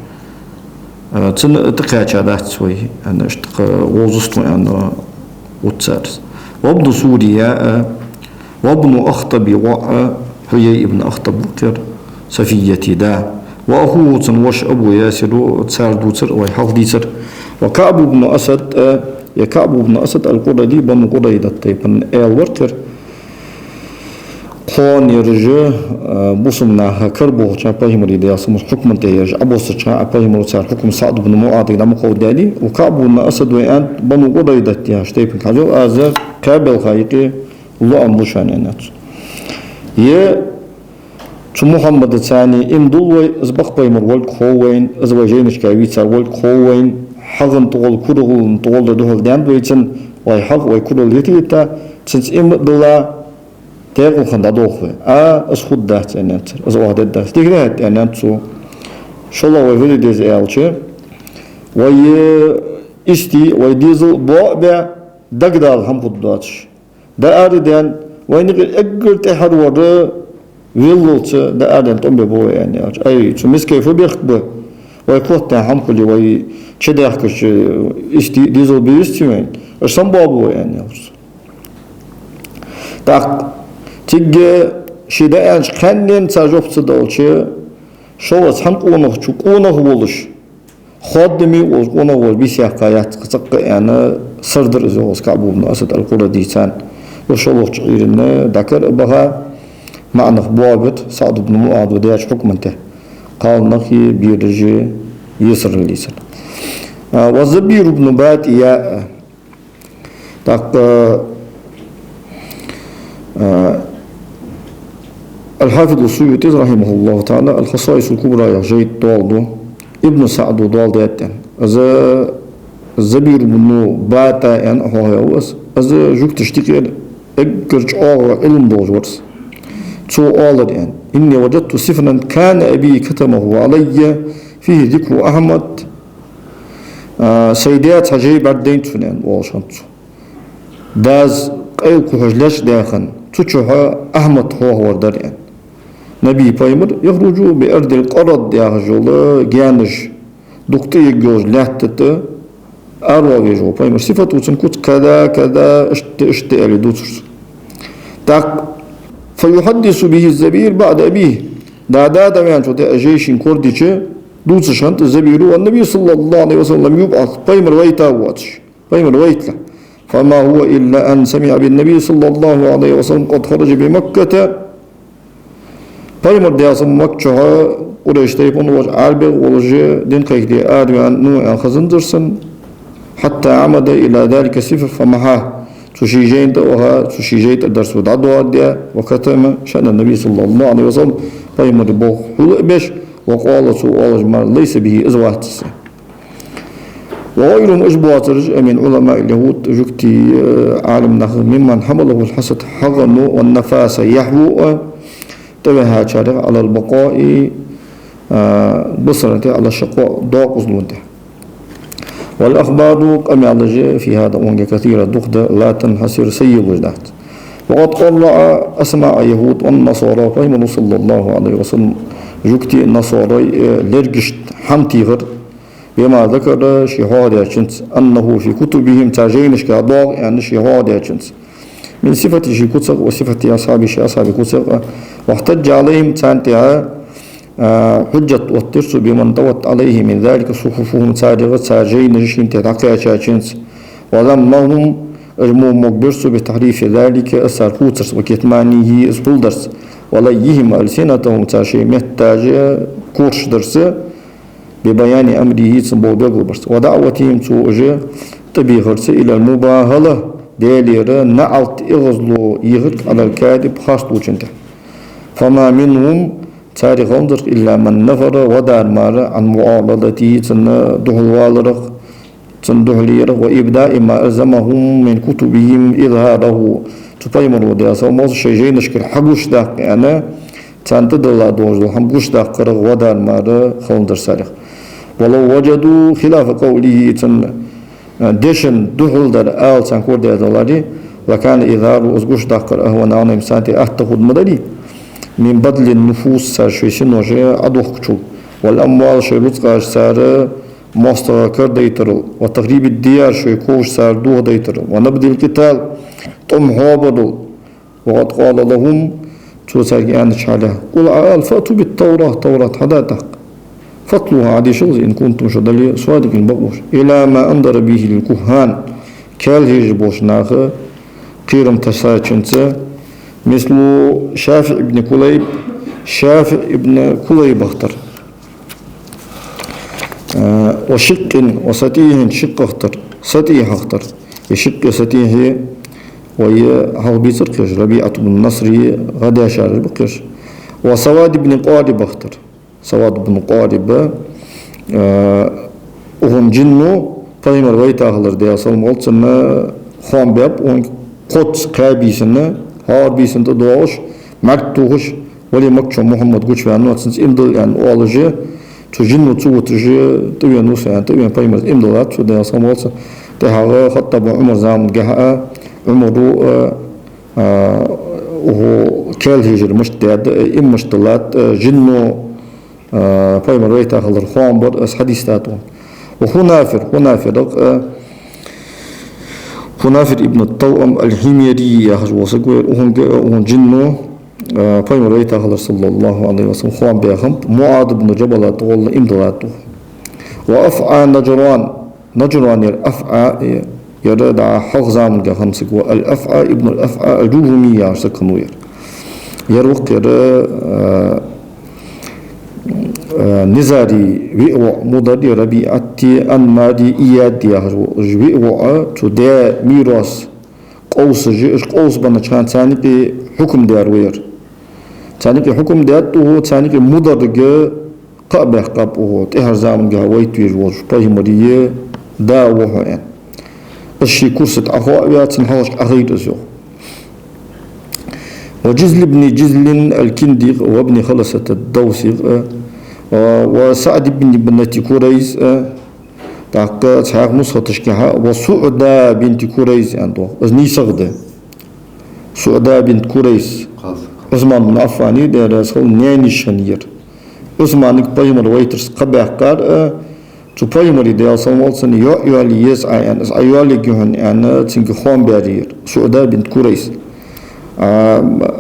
تن تقاعد هذا سوي أنا اشتق وزستون أنا وتسارس وابن سوريا وابن أخطب حيي ابن أخطب بكر صفية دا وأخوه تنوش أبو ياسر تسار دوتر ويحفظ ديتر وكعب بن أسد كعب بن أسد القردي بن قريدة تيبن آل وركر قان يرجع بصمنا كربو شابه مريد ياسم حكم تيج أبو سجع أبيه مرسال حكم سعد بن معاذ لما قول دالي وكعب بن أسد ويان بن قريدة ياش تيبن حجو أزر كابل خايقي الله أمبوشانينات محمد الثاني إم دول أزبق بيمر والك خوين أزواجينش كاويتسا والك خوين حغن طول كرغل طول دهول دان بيتن واي حغ واي كرغل يتيتا تنس إم دولا تاغل خندا دوخوي أسخد دات يعني أنتر أزواج دات تيغرات يعني أنتو شالله واي فيدي ديز إيالشي واي إستي واي ديزل بوأ دقدال هم قدواتش دا أردان واي نقل أقل تحر ورى ويلوت دا أردن تنبي بوه يعني أي تمس كيف بيخبه ويقوت هم كلي وي شداح كش إستي ديزل بيستي وين أرسم بابوه يعني تاق تيجي شدا يعني خنين تجرب تصدقش شو هم قونه شو قونه بولش خادمي وقونه بول بيسيا قايات قصق يعني صدر زوج كعب بن أسد القردي كان وشلوه شعيرنا ذكر بها معنى بوابت سعد بن معاذ ودياش حكمته قال نخي بيرجي يسر الليسن وزبير بن بات يا تاق الحافظ السيوطي رحمه الله تعالى الخصائص الكبرى يجيد طالدو ابن سعد ضالدات الزبير بن باتا يعني هو از جوك تشتكي اجرج علم دوجورس سؤال يعني إني وجدت سفرا كان أبي كتمه علي فيه ذكر أحمد سيدات هجي بعدين تفنان واشنت داز أيوك هجلاش داخن تشوها أحمد هو وردر يعني نبي بايمر يخرجوا بأرض القرد يا رجل جانج دكتي جوج لحتت أروى يجوا بايمر صفة وتنكت كذا كذا اشت على دوتس تاك فيحدث به الزبير بعد أبيه دا يعني شو أجيش كرديش دوتس شنت الزبير والنبي صلى الله عليه وسلم يبعث بايمر ويتا واتش بايمر ويتلا فما هو إلا أن سمع بالنبي صلى الله عليه وسلم قد خرج بمكة بايمر دياسم مكة قريش تيبون وج عربي ولج دين قيدي آريان نوع خزندرسن حتى عمد إلى ذلك سفر فمها تشيجين دوها تشيجيت الدرس ودعوة ديا وكتم شأن النبي صلى الله عليه وسلم بايمر بوخ بيش وقال سؤال ما ليس به إزوات وغيرهم أجبوات رجع من علماء اليهود جكتي عالم نخ ممن حمله الحسد حغن والنفاس يحوء تبها شارع على البقاء بصرته على الشقاء ضاق أزلونته والأخبار كما على في هذا أنجا كثيرة دخدة لا تنحسر سيء وجدات وقد قال أسماء يهود والنصارى فهم صلى الله عليه وسلم جكتي النصارى لرجشت حمتي بما ذكر شهادة جنس أنه في كتبهم تاجينش كضاغ يعني شهادة جنس من صفة شي كتسق وصفة أصحاب كتسق واحتج عليهم تانتها حجة والترس بمن دوت عليه من ذلك صفوفهم سارغة تاجينش تتعقى جنس وذمهم أجمو مقبرس بتحريف ذلك أسار كتس وكتمانيه اسبولدرس وليهم ألسنتهم تاشي محتاج كورش درس ببيان أمره تنبو بيغربرس ودعوتهم توجه تبيغرس إلى المباهلة ديالير نعلت إغزلو يغرق على الكاذب خاصلو جنته فما منهم تاريخ انظر إلا من نفر ودار مار عن معارضته تندهليرق وإبداء ما ألزمهم من كتبهم إظهاره تطيمر ودياسة وموز شيء نشكل حقوش داق يعني تانتدلا دوزو حقوش داق قرغ ودار مار خلندر ساريخ ولو وجدوا خلاف قوله ديشن دخل در آل سانكور دي دولاري وكان إظهار أزقوش داقر أهوان عنهم سانتي أحتخد مدري من بدل النفوس سار شويسين وجه أدوخ كتشو والأموال شوي لطقاش سار مستوى كر ديترل وتغريب الديار شوي كوش سار دوه ديترل ونبدي القتال طم هابرل وقد قال لهم توساقي آنش عليها قل عال فأتوا بالتوراة توراة حداتك فاطلوها عادي شغل إن كنتم شدلي صادق البقوش إلى ما أنظر به الكهان كالهيج بوش ناخ قيرم تساچنسه مثل شافع ابن كليب اختر وشق وستيه شق اختر ستيه اختر يشق ستيه وهي هاو بيصرقش ربيعة بن النصري غدا شارع بقش وسواد بن قارب اختر سواد بن قارب وهم جنو فايمر ويتا هلر ديا صلم قلتنا خام بيب وهم قدس قابيسنا هار بيسن تدوش مرتوش ولي مكشو محمد قوش فانو تسنس امدل يعني اولجي تجنو تسو تجي تبين نوس يعني تبين فايمر امدلات شو ديا صلم قلتنا تهاغ خطب عمر زام جهاء عمرو وهو كال هجر مشتاد مشتلات جنو فايمر ويتا هلر خام بر اس حديثاتهم وخنافر ابن الطوأم الحميري وسقوير وهم جنو فايمر ويتا هلر صلى الله عليه وسلم خام بيخم معاذ بن جبل طول امدلاته وأفعى نجران الأفعى يرد حق زامن خمسك والأفعى ابن الأفعى الجوهمي يعرسكنوير يروق نزاري ويء مضاري ربيعتي أنماري إيادي ويء تدا ميراس قوس جيش قوس بنشان ثاني بحكم دار وير ثاني بحكم دار تو ثاني بمضارج قابه قابه تهر زامن جهويت ويروج باي مريه دا وهان الشي كورسة أخوة بيات نحوش أغيد أزيو وجزل بن جزل الكندي وابن خلصة الدوسي وسعد بن بنت كوريز تاق تاق نسخة تشكيها وسعدة بنت كوريز عنده أزني صغدة سعدة بنت كوريز عثمان بن عفان ده رسول نيني شنير عثمان بيمر ويترس قبح قار تو بيمر ده رسول والسن يعلي يسعى أن يعلي جهن أن تنك خوان بارير سعدة بنت كوريز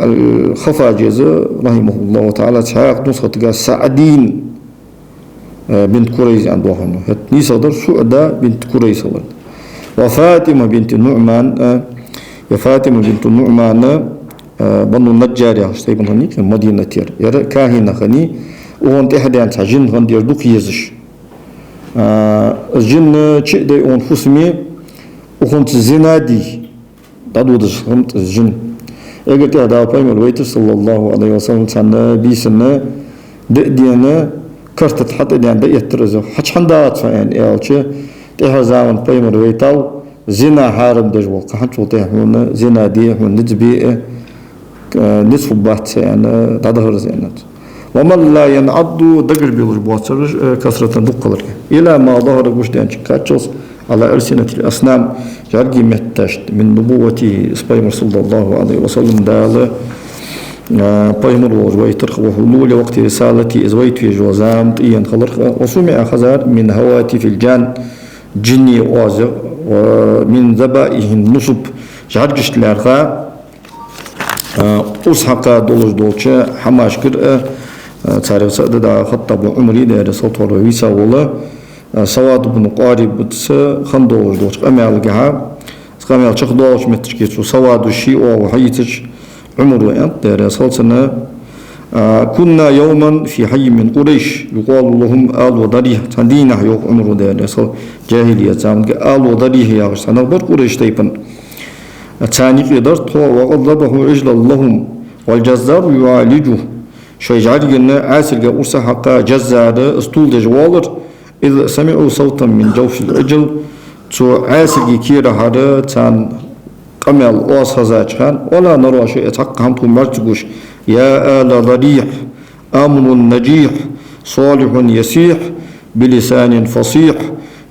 الخفاجز رحمه الله تعالى تاق نسخة سعدين بنت كوريز عنده هنا نيصدر سعدة بنت كوريز وفاطمة بنت النعمان يا فاطمة بنت النعمان بنو النجار يا شتيبن هني كان مدينة تير يرى كاهنة خني وهون تحدي عن تجين هون دير دوك يزش الجن شيء ده هون فسمي وهون تزنادي تدودش هم الجن إذا كده دا بايم الويت صلى الله عليه وسلم كان بيسنا دينا كرت حتى ديان ده يترزو حش حندات يعني أوشة تهزاون بايم الويتاو زنا حارم دجوا كحنت وطيه هون زنا دي هون نجبي نصف بات يعني تظهر زينات ومن لا ينعض دقر بالجبوات كثرة دقلر إلى ما ظهر وجدان كاتشوس على ألسنة الأصنام جرجي متشت من نبوة سبايمر صلى الله عليه وسلم دال بايمر وزويترخ وحلول وقت رسالتي زويت في جوزام طيان خلرخ وسمع خزار من هواتف الجان جني وازر ومن ذبائهم نصب جرجش لارخا أصحى دولش دولشة حماشكر تاريخ سعد خطب عمري ده رسالة ويسا ولا سواد بن قارب بتس خندولش دولش أمال جها أمال شخ دولش متشكيت سواد الشيء وحيتش عمر وأنت ده رسالة كنا يوما في حي من قريش يقال لهم آل وضريه تندينا يوم عمر ده رسالة جاهلية زمان آل وضريه يا سنة بر قريش تيبن الثاني قدر وقد ذبحوا عجلا لهم والجزار يعالجه شيء جارينا عاسر قرصة حقا جزار استول دجوالر إذا سمعوا صوتا من جوف العجل تو عاسر كيرا هذا تان قمل أوس هزاجان ولا نرى شيء تحقهم مرتقش يا آل ضريح آمن نجيح صالح يسيح بلسان فصيح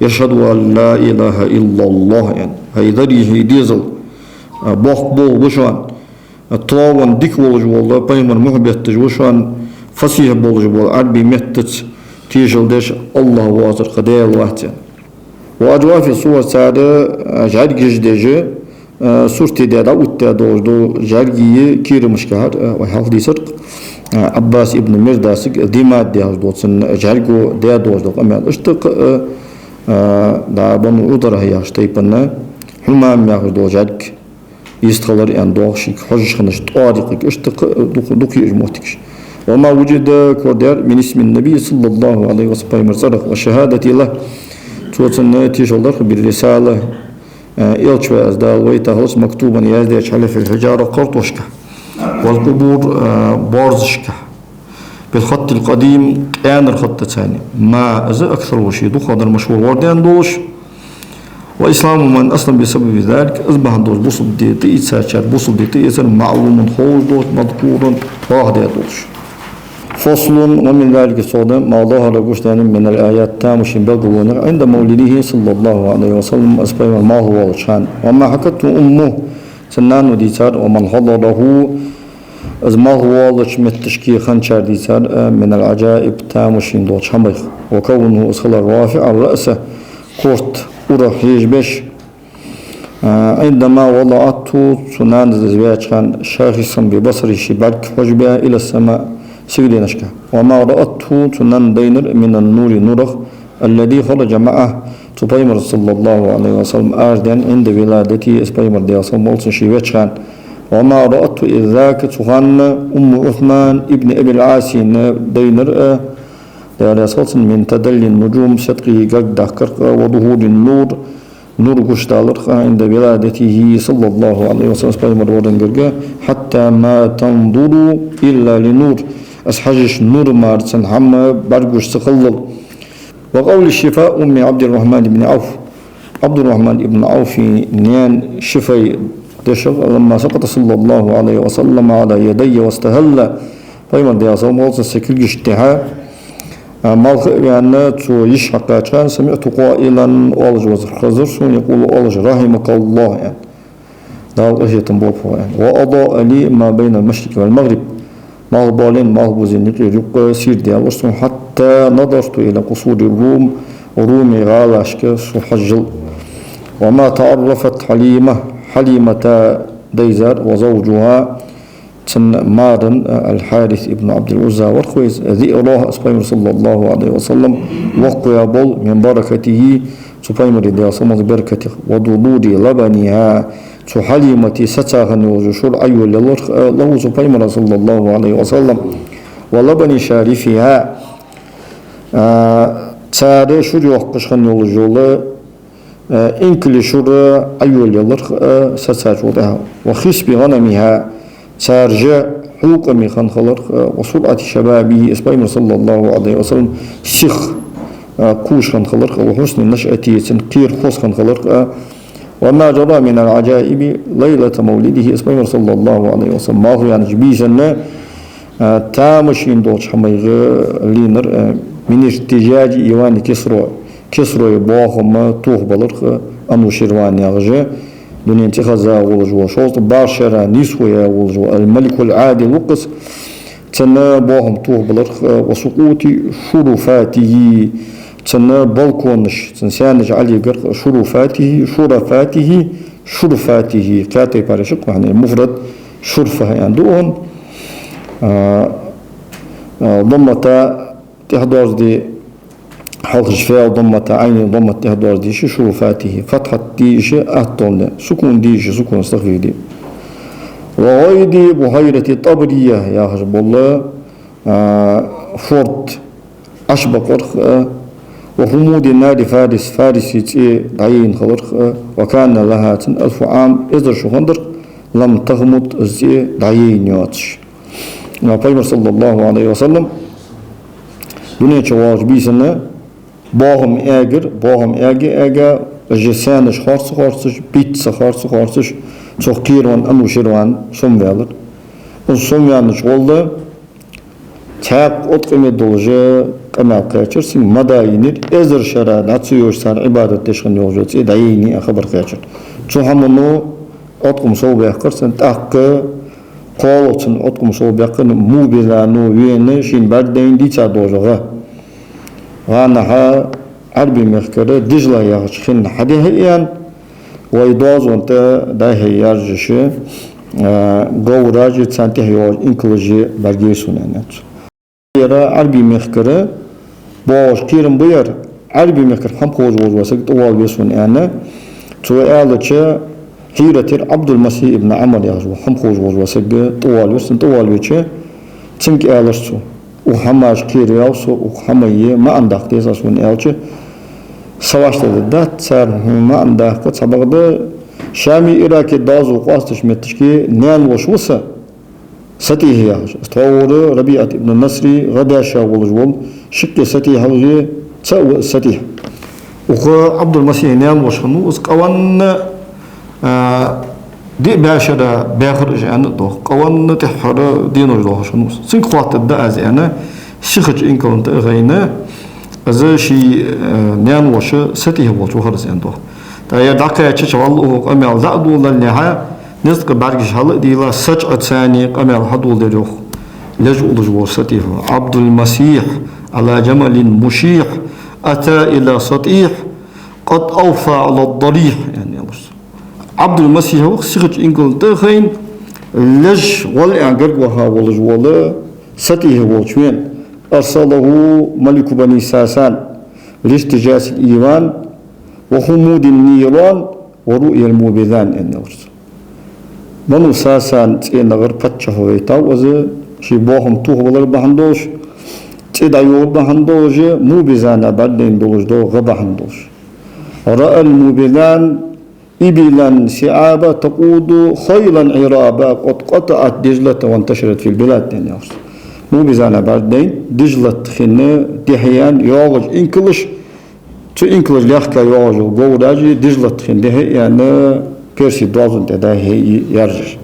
يشهد أن لا إله إلا الله يعني هي ذريه ديزل بوخ بول وشان الطاوان ديك بولج والله بايمر محبت وشان فصيح بولج والله عربي متت تيجل ديش الله وازر قدير واحد وأجوا في صور سادة جارج جديجة صورتي دادا وتا دوجدو جارجي كير مشكار وحال دي سرق عباس ابن مرداسك ديمات دي دوتسن جارجو دي دوجدو أمال اشتق دا بنو عذر هي اشتيبنا حمام ياخدو جارج يستغلر أن دوغشيك حجش خنش طارقك اشتق دوكي اجموتكش وما وجد كودير من اسم النبي صلى الله عليه وسلم مرزرق وشهادة له توتن تيجلر بالرسالة إلشوا أزدال ويتهوس مكتوبا يزديش على في الحجارة قرطوشكا والقبور بارزشكا بالخط القديم كان الخط الثاني ما أزا أكثر وشي دخل المشهور وردان دوش وإسلام من أسلم بسبب ذلك أصبح دوش بوصل دي تيساتشار بوصل دي تيسر معلوم خوش دوش مذكور واحد دوش فصل ومن ذلك الصودم ما ظهر قشتان من الآيات تامش بقوون عند مولده صلى الله عليه وسلم أسباب ما هو الشان وما حكته أمه سنان وديسار ومن حضره از ما هو لشمت تشكي خنشار ديسار من العجائب تامش دوش حميخ وكونه أسخل الرافع الرأس كورت أرح يجبش عندما وضعته سنان الزواج كان شاخصا ببصره شباك حجبه إلى السماء سيدناشكا وما رأته تنان دينر من النور نورخ الذي خرج معه تبايمر صلى الله عليه وسلم آجدان عند ولادتي اسبايمر دي أصلا مولسن شيوتشان وما رأته إذ ذاك تغان أم عثمان ابن أبي العاصي دينر من تدلي النجوم صدقه قد كرق وظهور النور نور قشتالر عند ولادته صلى الله عليه وسلم اسبايمر ورنجرقا حتى ما تنظروا إلا لنور أسحجش نور مارسن حما برجوش تخلل وقول الشفاء أم عبد الرحمن بن عوف عبد الرحمن بن عوف نيان شفاء لما سقط صلى الله عليه وسلم على يدي واستهل فيما دي أصلا موضع سكيل اجتهاء مالخ يعني تو يشحق كان سمعت قائلا أولج وزر خزر سون يقول أولج رحمك الله يعني دال أشياء تنبوب يعني وأضاء لي ما بين المشرق والمغرب ما بالين ما بوزين يقول سير ديال حتى نظرت إلى قصور الروم رومي غالاشك سحجل وما تعرفت حليمة ديزر وزوجها مارن الحارث ابن عبد العزى والخويز ذي الله أسبايمر صلى الله عليه وسلم وقيا بول من بركته سبايمر دي أصمت بركته ودودود لبنها حليمة ستاغن وجشور أيو له سبايمر صلى الله عليه وسلم ولبن شارفها تاري شور يوقشخن يولجول إنكل شور أيو ستاغن وخسب غنمها سارجة حقوق ميخان خلق وسرعة شبابه إسبايمر صلى الله عليه وسلم سيخ كوش خان خلق وحسن نشأته تنقير خوص خان خلق وما جرى من العجائب ليلة مولده إسبايمر صلى الله عليه وسلم ما هو يعني جبيشنا تامشين دوش حميغ لينر من ارتجاج إيوان كسرو يباهم توخ بلرق أنو شروان يغجي دنيا انتخذها ولجوا شوط باشرة نسوية ولجوا الملك العادل وقص تنا باهم توه بلرخ وسقوط شرفاته تنا بالكونش تنسانج علي قرق شرفاته كاتي بارشق يعني مفرد شرفة يعني دون ضمة تحضر دي حلق شفاء ضمة عين ضمة تهدور ديش شرفاته فتحة ديش أهطل سكون ديش سكون استغفر دي وغيدي بحيرة طبرية يا حجب الله فورت أشبق وحمود النار فارسي عين خلق وكان لها 1000 عام إذا شهندر لم تغمض الزي دعين ياتش وقال صلى الله عليه وسلم دنيا شواج بيسنا باهم äger جسانش خارص بيتس خارص تخكيرون أنو شروان سموالر وسموالنش والله تاق أطقم الدولجة كما قاتشر سين مداينير إزر شرا ناتسيوش سان عبادة تشغن يوجد دعيني أخبر قاتشر تحمنو أطقم صوبيقر سن تاق قولتن أطقم صوبيقر موبيلانو وين شين بردين ديتا دوجغا غانها عربي مخكرة دجلة يغشخن حديها إيان ويدوز وانت دايه يارجش قو راجي تسانته يوج إنكلوجي برجيسون يعني يرى عربي مخكرة باش كيرم بير عربي مخكرة هم خوز وزواسك طوال بيسون يعني تو آلتش هيرتر عبد المسيح ابن عمر يغزو هم خوز وزواسك طوال بيسون تنك آلتشو وحماش كيرياوسو وحماية ما عندك تيساس من آلتش savaşta da tsar ma anda ko sabagda Şami Irak'e dazu qastış metişki nan boşusa satih ya tawru Rabi'at ibn Nasri gadasha wolujwol şikke satih halgi tsaw satih وخو عبد المسيح نام وشنو قوان دي باشرة باخرج عن الضوء قوان تحر دينو الضوء شنو سنقوات الدعاز أنا شخج إن كنت غينا أذا شي نام وش ستيه وش وخرج عنده تايا دكا يشش والله قمل زادو للنها نسق برجش هلا دي لا سج أتساني قمل حدول دروخ لجو دجو ستيه عبد المسيح على جمل مشيح أتى إلى سطيح قد أوفى على الضريح يعني عبد المسيح هو سيرج إنجل تخين لج والإعجار وها ولج ولا سطيح وشوين أرسله ملك بني ساسان لاستجاس الإيمان وخمود النيران ورؤيا الموبذان يعني بنو ساسان تين غير فتشه ويتاو وزي شي بوهم توه ولا بهندوش تيدا يور بهندوش موبذان بعدين دوش دو غبهندوش رأى الموبذان إبلا سعابة تقود خيلا عرابا قد قطعت دجلة وانتشرت في البلاد يعني موبذان بعدين دجلة خنة دحيان يوغج إنكلش تو إنكلش ليحكا يوغج وقوراجي دجلة خنة يعني بيرسي دوازن تداهي يرجش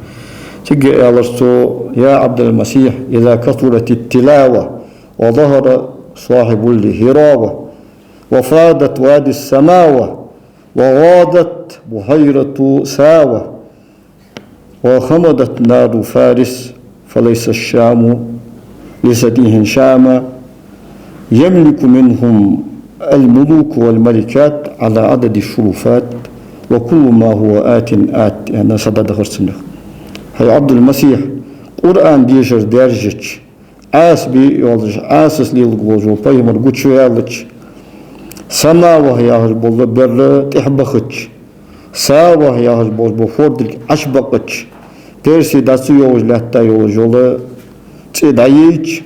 تجي ألرسو يا عبد المسيح إذا كثرت التلاوة وظهر صاحب الهراوة وفادت وادي السماوة وغادت بحيرة ساوة وخمدت نار فارس فليس الشام لسديه شام يملك منهم الملوك والملكات على عدد الشرفات وكل ما هو آت يعني صدد خرسنه هي عبد المسيح قرآن ديشر درجتش آس بي يولج آسس ليلغوجو بايمر قوتشو يالج سما وهي هربول بر تحبخش سا وهي هربول بفوردك أشبقش تيرسي داسو يوج لحتا يوجول تدايج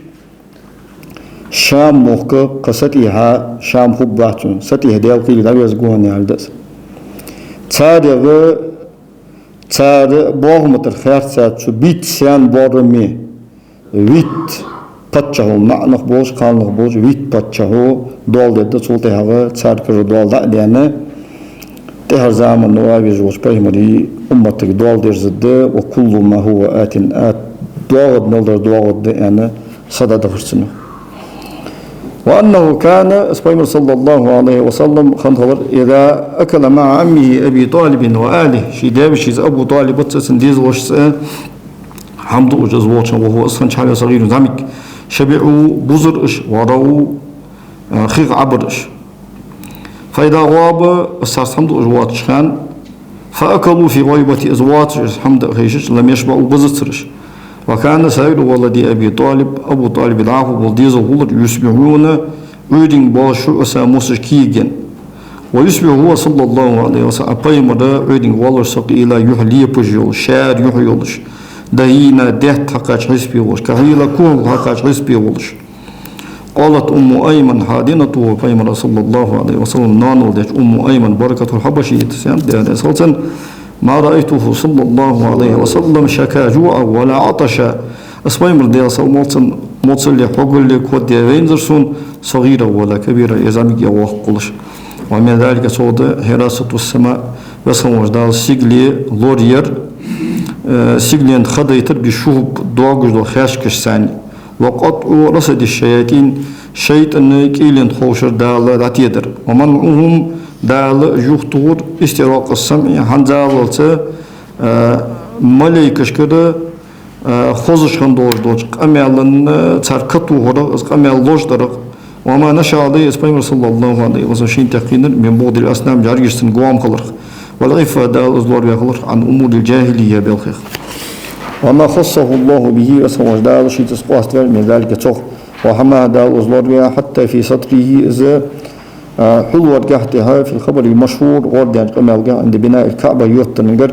شام موقع قصتها شام حباتون ستي هديال قيل داويز قواني عالدس تار بوغمت الخيار ساتسو بيت سيان بورمي ويت باتشاهو معنخ بوش قانخ بوش ويت باتشاهو دول ديده سولتي هاغا تار كرو دول دا ديانا تهر زامن نواغي جوش بايمري أمتك دول دير زده وكل ما هو آت دوغد نولدر دوغد ديانا صدد فرسنه وأنه كان اسمه صلى الله عليه وسلم خنطر إذا أكل مع عمه أبي طالب وآله شدابش أبو طالب وتسن ديز وش حمد وجز وش وهو أصلا شحال صغير زمك شبعوا بزرش وروا خيغ عبرش فإذا غاب أساس حمد أجوات شان فأكلوا في غيبة أزوات حمد خيشش لم يشبعوا بزرش وكان سائر ولد أبي طالب أبو طالب العافو والديز غلط يسبحون عودين باشو أساموس كيجن ويسبح هو صلى الله عليه وسلم قيمة عودين والر سقيلا يحلي بجيول شار يحيولش دهينا دهت حقاش حسبي ولش كهيلا كون حقاش حسبي ولش قالت أم أيمن حادنته قيمة صلى الله عليه وسلم نانو ديش أم أيمن بركة الحبشية سيان ده سلسل ما رأيته صلى الله عليه وسلم شكا جوعا ولا عطشا اسمه مرديا صلى موصل لي حقول لي كود وينزرسون صغيرة ولا كبيرة يزامك يواه قلش ومن ذلك صود حراسة السماء وصل وجدال سيغلي لورير سيغلين خديتر بشوب دوغش دو خاشكش ثاني وقطع رصد الشياطين شيطان كيلين خوشر دال راتيدر ومنعهم دال جوختور استراق السمع حنزالته ملائكش كده خوزش خندور دوج قميالن تركتو هرا قميال لوج درق وما نشا عليه اسمه صلى الله عليه وسلم شين تقينا من بعض الأسنام جارجستن قوام خلق والغفة دال أزلور يخلق عن أمور الجاهلية بالخير وما خصه الله به اسمه دال شيء تسقاست من ذلك تخ وحما دال أزلور حتى في سطره إذا حلوة قحتها في الخبر المشهور ورد عن قمال عند بناء الكعبة يوتنجر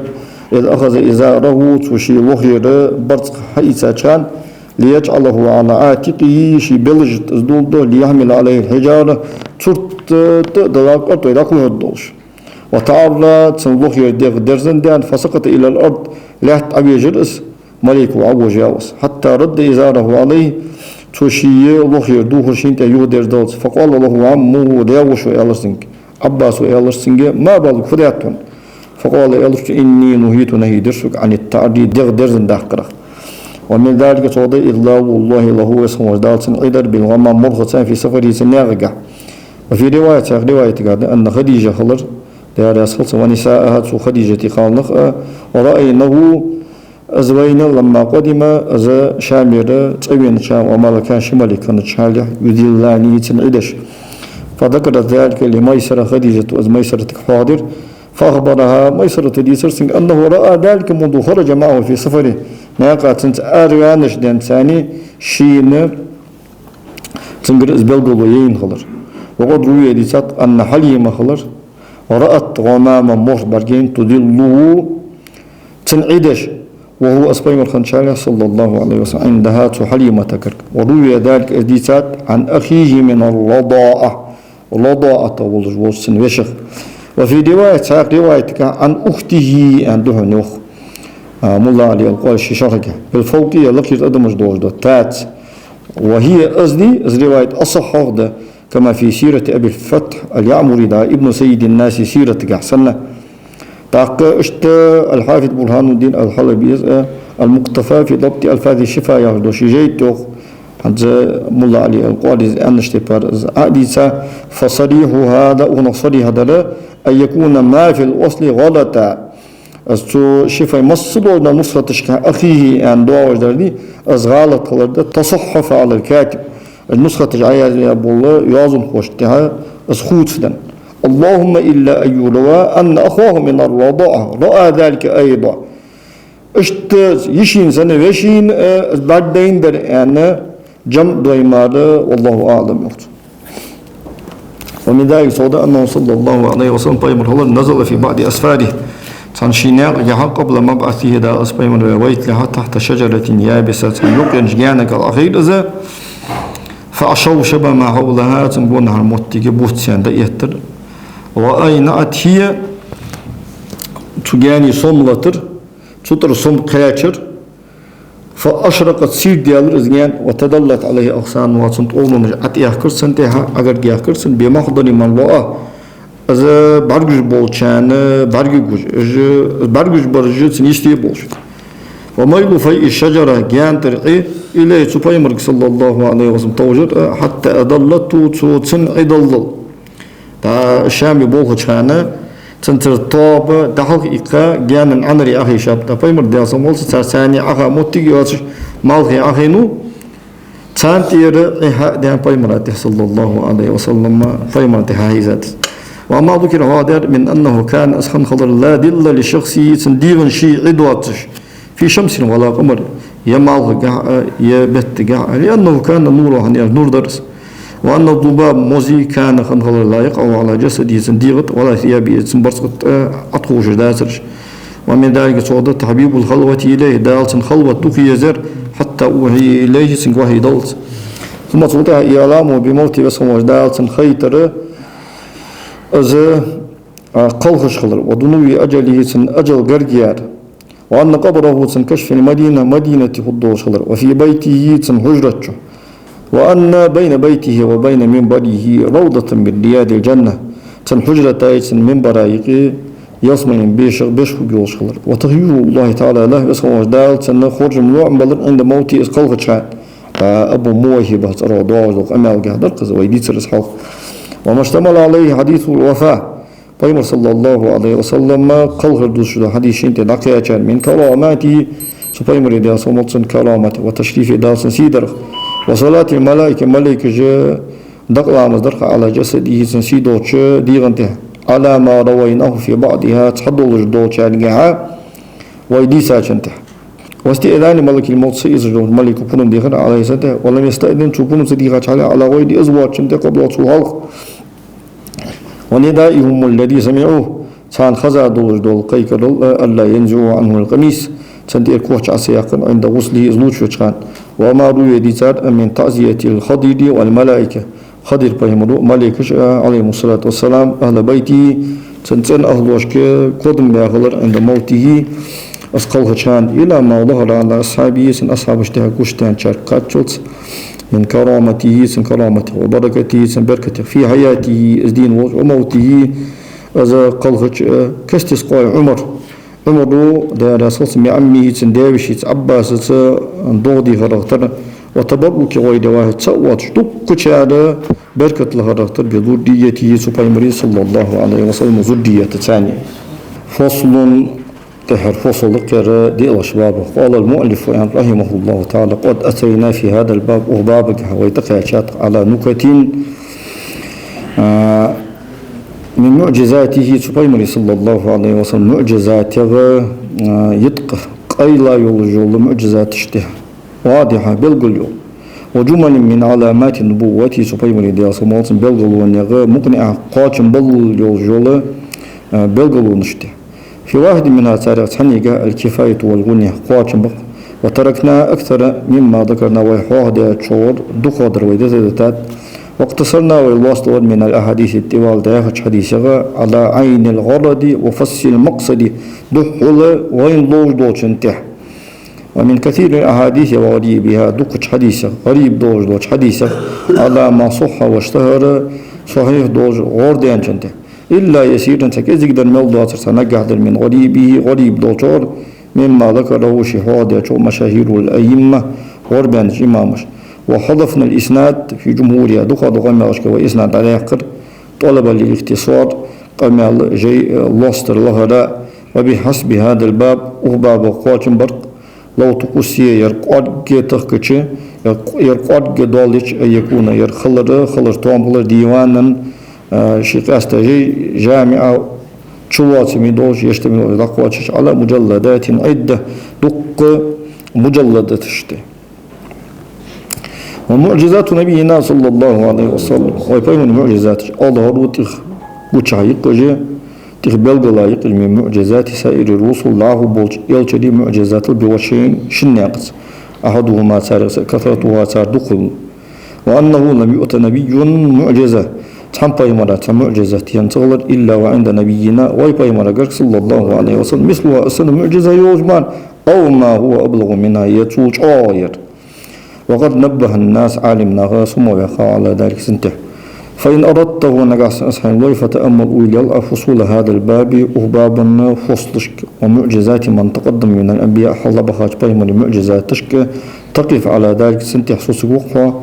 إذ أخذ إزاره تشي لخير برزق حيثا كان ليجعله على عاتقه شي بلج تزدوده ليحمل عليه الحجارة ترت دلاق أرض يلاقوه الدوش وتعرى تنلخير ديغ درزن دان فسقط إلى الأرض لحت أبي جرس ملك وعو جاوس حتى رد إزاره عليه توشي لخير دوه شينتا يودر دوز فقال له عمه ليوش ويالرسنك عباس ويالرسنك ما بالك فدياتون فقال يالرس إني نهيت نهي درسك عن التعدي دغ درزن داخرة ومن ذلك توضي إلا والله له اسمه دالسن عدر بالغمام مرخصان في سفره سناغقع وفي رواية قال أن خديجة خلر دار أسخلص ونساءها سو خديجة خالنق ورأينه أزوينا لما قدم أزا شامرة تأوين شام ومالكان شمالي كانت شالح يذلاني تنعدش فذكر ذلك لميسرة خديجة وأزميسرة حاضر فأخبرها ميسرة ديسرسنج أنه رأى ذلك منذ خرج معه في سفره ناقا تنت آريانش دان ثاني شين تنقر إزبالقلو خلر وقد روي ديسات أن حليم خلر ورأت غماما مخبرين تدله تنعدش وهو أصبيم الخنشالة صلى الله عليه وسلم عندها حليمة كرك وروي ذلك إديسات عن أخيه من الرضاءة والجوز وشخ وفي رواية عن أخته عنده نوخ ملا علي القول شيشارك بالفوقية لقيت أدمج دوج تات وهي أزدي رواية أصح كما في سيرة أبي الفتح اليعمري دا ابن سيد الناس سيرة أحسن تاق اشت الحافظ برهان الدين الحلبي المقتفى في ضبط ألفاظ الشفاء يهدو شجيتوخ عند ملا علي القارئ أنشتبار حديثة فصريح هذا ونصري هذا أن يكون ما في الأصل غلطا أستو شفاء مصلونا نصرة تشكى أخيه أن دعوة جدردي أز غلط تصحف على الكاتب النسخة تجعيها أبو الله يازم خوشتها أز خوتفدا اللهم إلا أن يروى أن أخاه من الرضاعة رأى ذلك أيضا اشت يشين سنة وشين بعدين در أنا جمع دويمار والله أعلم يقول ومن ذلك صدق أنه صلى الله عليه وسلم بيمر نزل في بعض أسفاره تنشيناق يها قبل مبعثه دا أسبيمر رويت لها تحت شجرة يابسة يقين جيانك الأخير إذا فأشوا شبه ما حولها تنبونها الموتي بوتسيان دا يهتر وأين أتهي تجاني صملتر تطر صم قياتر فأشرقت سير ديال رزقان وتدلت عليه أغسان واتسنت أولون أتياه كرسن تيها أگر جياه كرسن بمحضر من رأى از برگش بولچان برگش برجت نيشتي بولش وميلو في الشجرة جان ترقي إلى سبيمر صلى الله عليه وسلم توجد حتى أضلته تسن عدل تا الشامي بولها شانا تنتر طاب دحق إقا جان عنري أخي شاب تا بيمر ديال سمول ثاني أخا موتي يواتش مالخي أخي نو تانتير إها ديان بيمر صلى الله عليه وسلم بيمر تهاي ذات وما ذكر هذا من أنه كان أسخن خضر لا دل لشخصي تنديغن شيء عدواتش في شمس ولا قمر يمال يبت لأنه كان نور يعني نور درس وأن الضباب موزي كان خن خضر لا يقع على جسده تنديغت ولا ثيابه تنبرسقت أطوش داسرش ومن ذلك صعود تحبيب الخلوة إليه دالت خلوة تقي يزر حتى أوحي إليه سنقوهي دالت ثم صوتها إعلامه بموت بسموش دالت خيتر از قلخش خلر ودنوي أجله سن أجل غرغيار وأن قبره سن كشف المدينة مدينة خدوش خلر وفي بيته سن حجرته وأن بين بيته وبين منبره روضة من رياض الجنة سن حجرة سن منبر يصمن بيش خجوش خلر وتغيير الله تعالى له بسمه دال سن خرج ملوع بلر عند موتي إس قلخش أبو موهبة رضاج أمال قهدر قز ويديت الإسحاق وما اشتمل عليه حديث الوفاة بيمر صلى الله عليه وسلم قال غردوش حديث شنت دقيقة من كراماته سبيمر إذا صمت كرامته وتشريف إذا سنسيدر وصلاة الملائكة ملائكة دقل مصدرق على جسده سنسيدوش ديغنته على ما رويناه في بعضها تحضر جدوش عنها ويديسا شنته واستئذان ملك الموت سيزر ملك بنم ديخر عليه سنته ولم يستأذن شبنم سديخة على غير أزواج شنته قبل وصول وندائهم الذي سمعوه كان خزا دول قيكر ألا ينزعوا عنه القميص سنتير كوش عسياقا عند غسله إزلوش وشان وما روي ديزار من تعزية الخضر والملائكة خضر بهمرو ملائكة عليه الصلاة والسلام أهل بيته سنتين أهل وشك قدم بأغلر عند موته أسقلها شان إلى ما ظهر على أصحابه سن أصحاب اشتها كشتان شاركاتشوت من كرامته سن كرامته وبركته سن بركته في حياته ازدين وموته أذا قلخش كاستسقاء عمر دار أساس عمه سن داوشي عباس دودي غرغتر وتبرك غير واحد سوات شتوك على بركة الغرغتر بذريته سبحانه صلى الله عليه وسلم ذرية ثانية فصل تحر فصل كرا دي الأشباب قال المؤلف رحمه الله تعالى قد أتينا في هذا الباب وبابك ويتقياشات على نكت من معجزاته سبحانه صلى الله عليه وسلم معجزاته يتق قيلا يولجول معجزات اشته واضحة بلغلو وجمل من علامات النبوة سبحانه دي أصمات بلغلو ونغا مقنعة قاچن بل يولجول بلغلو نشته في واحد منها تاريخ حنيقة الكفاية والغنية قواتن بق وتركنا أكثر مما ذكرنا ويحوه دي شعور دخودر ويدتات واقتصرنا والواسطة من الأحاديث التوال داخل حديثها على عين الغرض وفصل المقصد دخل وين لوج دوشنته ومن كثير من الأحاديث وغريبها دقش حديثة غريب دوج حديثة على ما صح واشتهر صحيح دوج غردين شنته إلا يسيرا تكزيك در ملدوات سنقه من غريبه غريب دوتور مما ذكره شهادة مشاهير الأئمة غربان إمامش وحذفنا الإسناد في جمهورية دخل غمالشك وإسناد على يقر طلب الاختصار قمال جي لوستر لهراء وبحسب هذا الباب أخباب قواتن برق لو تقصي يرقاد تخكتش يرقاد دولش يكون خلر طوامبلر ديوانا شقاستجي جامعة شوات من دوش يشتمل على قواتش على مجلدات عدة دق مجلدات تشتي ومعجزات نبينا صلى الله عليه وسلم ويبين معجزات أظهر وتخ وشايق جي تخ بلغلايق من معجزات سائر الرسل الله بولج يلتدي معجزات بوشين شناقص أحدهما سارق كثرتها سار دخل وأنه لم يؤت نبي معجزة تنبي مرة معجزة ينتظر إلا وعند نبينا ويبي مرة صلى الله عليه وسلم مثلها أسن معجزة يوجمان أو ما هو أبلغ منها يتوج آير وقد نبه الناس عالمنا ثم وقع على ذلك سنته فإن أردته نقص أسحن الله فتأمل ويلأ فصول هذا الباب أهبابا فصلشك ومعجزات من تقدم من الأنبياء حل بخاج بهم المعجزات تشك تقف على ذلك سنته حصوص وقفة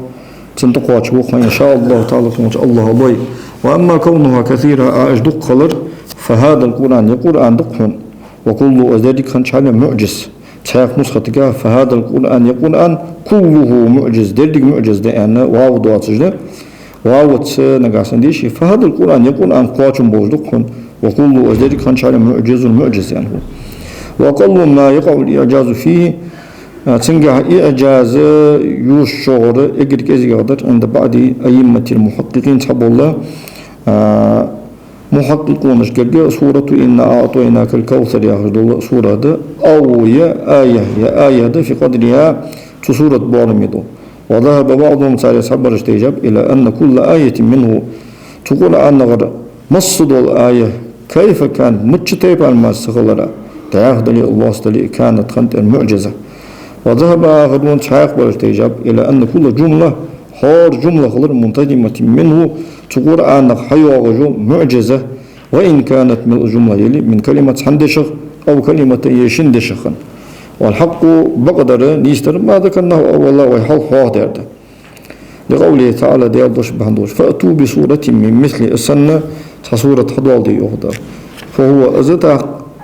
سنتقواتش وقفة إن شاء الله تعالى الله الله وأما كونها كثيرة أجدق خلر فهذا القرآن يقول عن دقهم وكل ذلك خنش على معجز تحيق نسختك فهذا القرآن يقول عن كله معجز دلك معجز لأن واو دواتش ده واو نقاسن ديشي فهذا القرآن يقول عن قواتم بوجدقهم وكل ذلك خنش على معجز يعني هو وأقل ما يقع الإعجاز فيه تنجح إعجاز يشعر إجرك إزيادر عند بعض أئمة المحققين تحب الله محققون اشكال سورة إنا أعطيناك الكوثر يا الله سورة ده أو يا آية ده في قدرها سورة بارمدو وذهب بعضهم ساري صبر استجاب إلى أن كل آية منه تقول أن غير مصد الآية كيف كان متشتيب على ما استغلها تعهد لي الله استلي كانت خنت المعجزة وذهب آخرون شايق بالاستجاب إلى أن كل جملة حار جملة غير منتجمة منه تقول أن حيوة معجزة وإن كانت من الجملة يلي من كلمة حندشخ أو كلمة يشندشخا والحق بقدر نيستر ما ذكرناه أولا ويحل حاضر لقوله تعالى ديال دوش بهندوش فأتوا بصورة من مثل السنة صورة حضوال دي أخضر فهو أزد